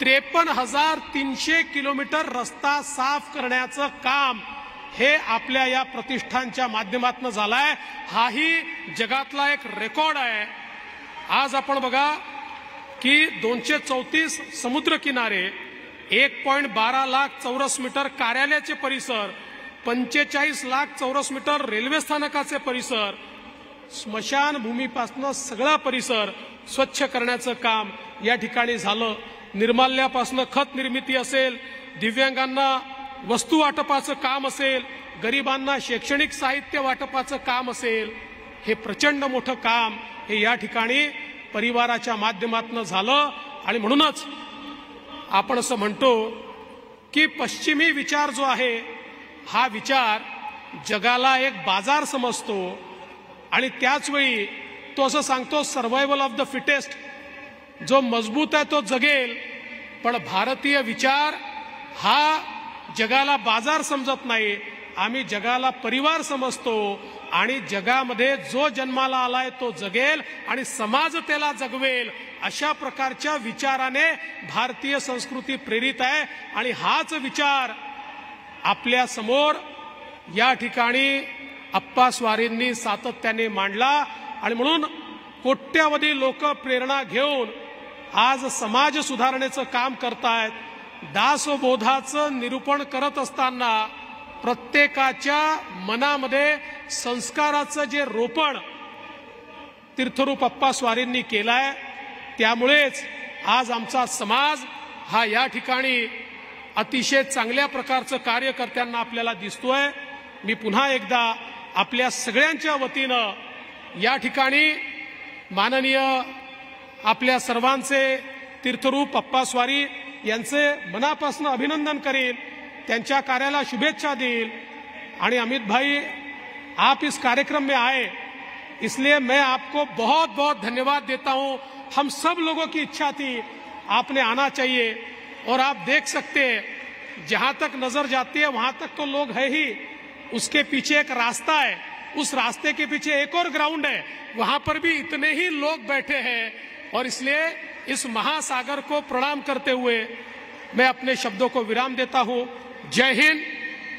53,300 किलोमीटर रस्ता साफ करण्याचं काम हे आपल्या या प्रतिष्ठानच्या माध्यमातून झालंय. हाही जगातला एक रेकॉर्ड आहे. आज आपण बघा की 234 समुद्र किनारे, 1.12 लाख चौरस मीटर कार्यालयाचे परिसर, 45 लाख चौरस मीटर रेल्वे स्थानकाचे परिसर, स्मशानभूमीपासून सगळा परिसर स्वच्छ करण्याचं काम या ठिकाणी झालं. निर्माल्यापासून खत निर्मिती असेल, दिव्यांगांना वस्तू वाटपाचं काम असेल, गरिबांना शैक्षणिक साहित्य वाटपाचं काम असेल, हे प्रचंड मोठं काम हे या ठिकाणी परिवाराच्या माध्यमातून झालं. आणि म्हणूनच आपण असं म्हणतो की पश्चिमी विचार जो आहे हा विचार जगाला एक बाजार समजतो आणि त्याचवेळी तो असं सांगतो सर्व्हायव्हल ऑफ द फिटेस्ट, जो मजबूत आहे तो जगेल. पण भारतीय विचार हा जगाला बाजार समजत नाही, आम्ही जगाला परिवार समजतो आणि जगामध्ये जो जन्माला आलाय तो जगेल आणि समाज त्याला जगवेल अशा प्रकारच्या विचाराने भारतीय संस्कृती प्रेरित आहे. आणि हाच विचार आपल्या समोर या ठिकाणी अप्पा स्वारींनी सातत्याने मांडला. आणि म्हणून कोट्यावधी लोक प्रेरणा घेऊन आज समाज सुधारणेचं काम करतायत. दासबोधाचं निरूपण करत असताना प्रत्येकाच्या मनामध्ये संस्काराचं जे रोपण तीर्थरूप अप्पा स्वारींनी केलंय, त्यामुळेच आज आमचा समाज हा या ठिकाणी अतिशय चांगल्या प्रकारचं कार्य करताना आपल्याला दिसतोय. मी पुन्हा एकदा आपल्या सगळ्यांच्या वतीनं या ठिकाणी माननीय आपल्या सर्वांचे तीर्थरूप अप्पा स्वारी यांचे मनापासून अभिनंदन करेन, त्यांच्या कार्याला शुभेच्छा देईल. आणि अमित भाई, आप इस कार्यक्रम में आए इसलिए मैं आपको बहुत बहुत धन्यवाद देता हूं. हम सब लोगों की इच्छा थी, आपने आना चाहिए. और आप देख सकते हैं जहां तक नजर जाती है वहां तक तो लोग है ही, उसके पीछे एक रास्ता है, उस रास्ते के पीछे एक और ग्राउंड है, वहां पर भी इतने ही लोग बैठे हैं. और इसलिए इस महासागर को प्रणाम करते हुए मैं अपने शब्दों को विराम देता हूं. जय हिंद,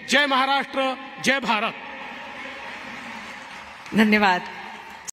जय महाराष्ट्र, जय भारत. धन्यवाद.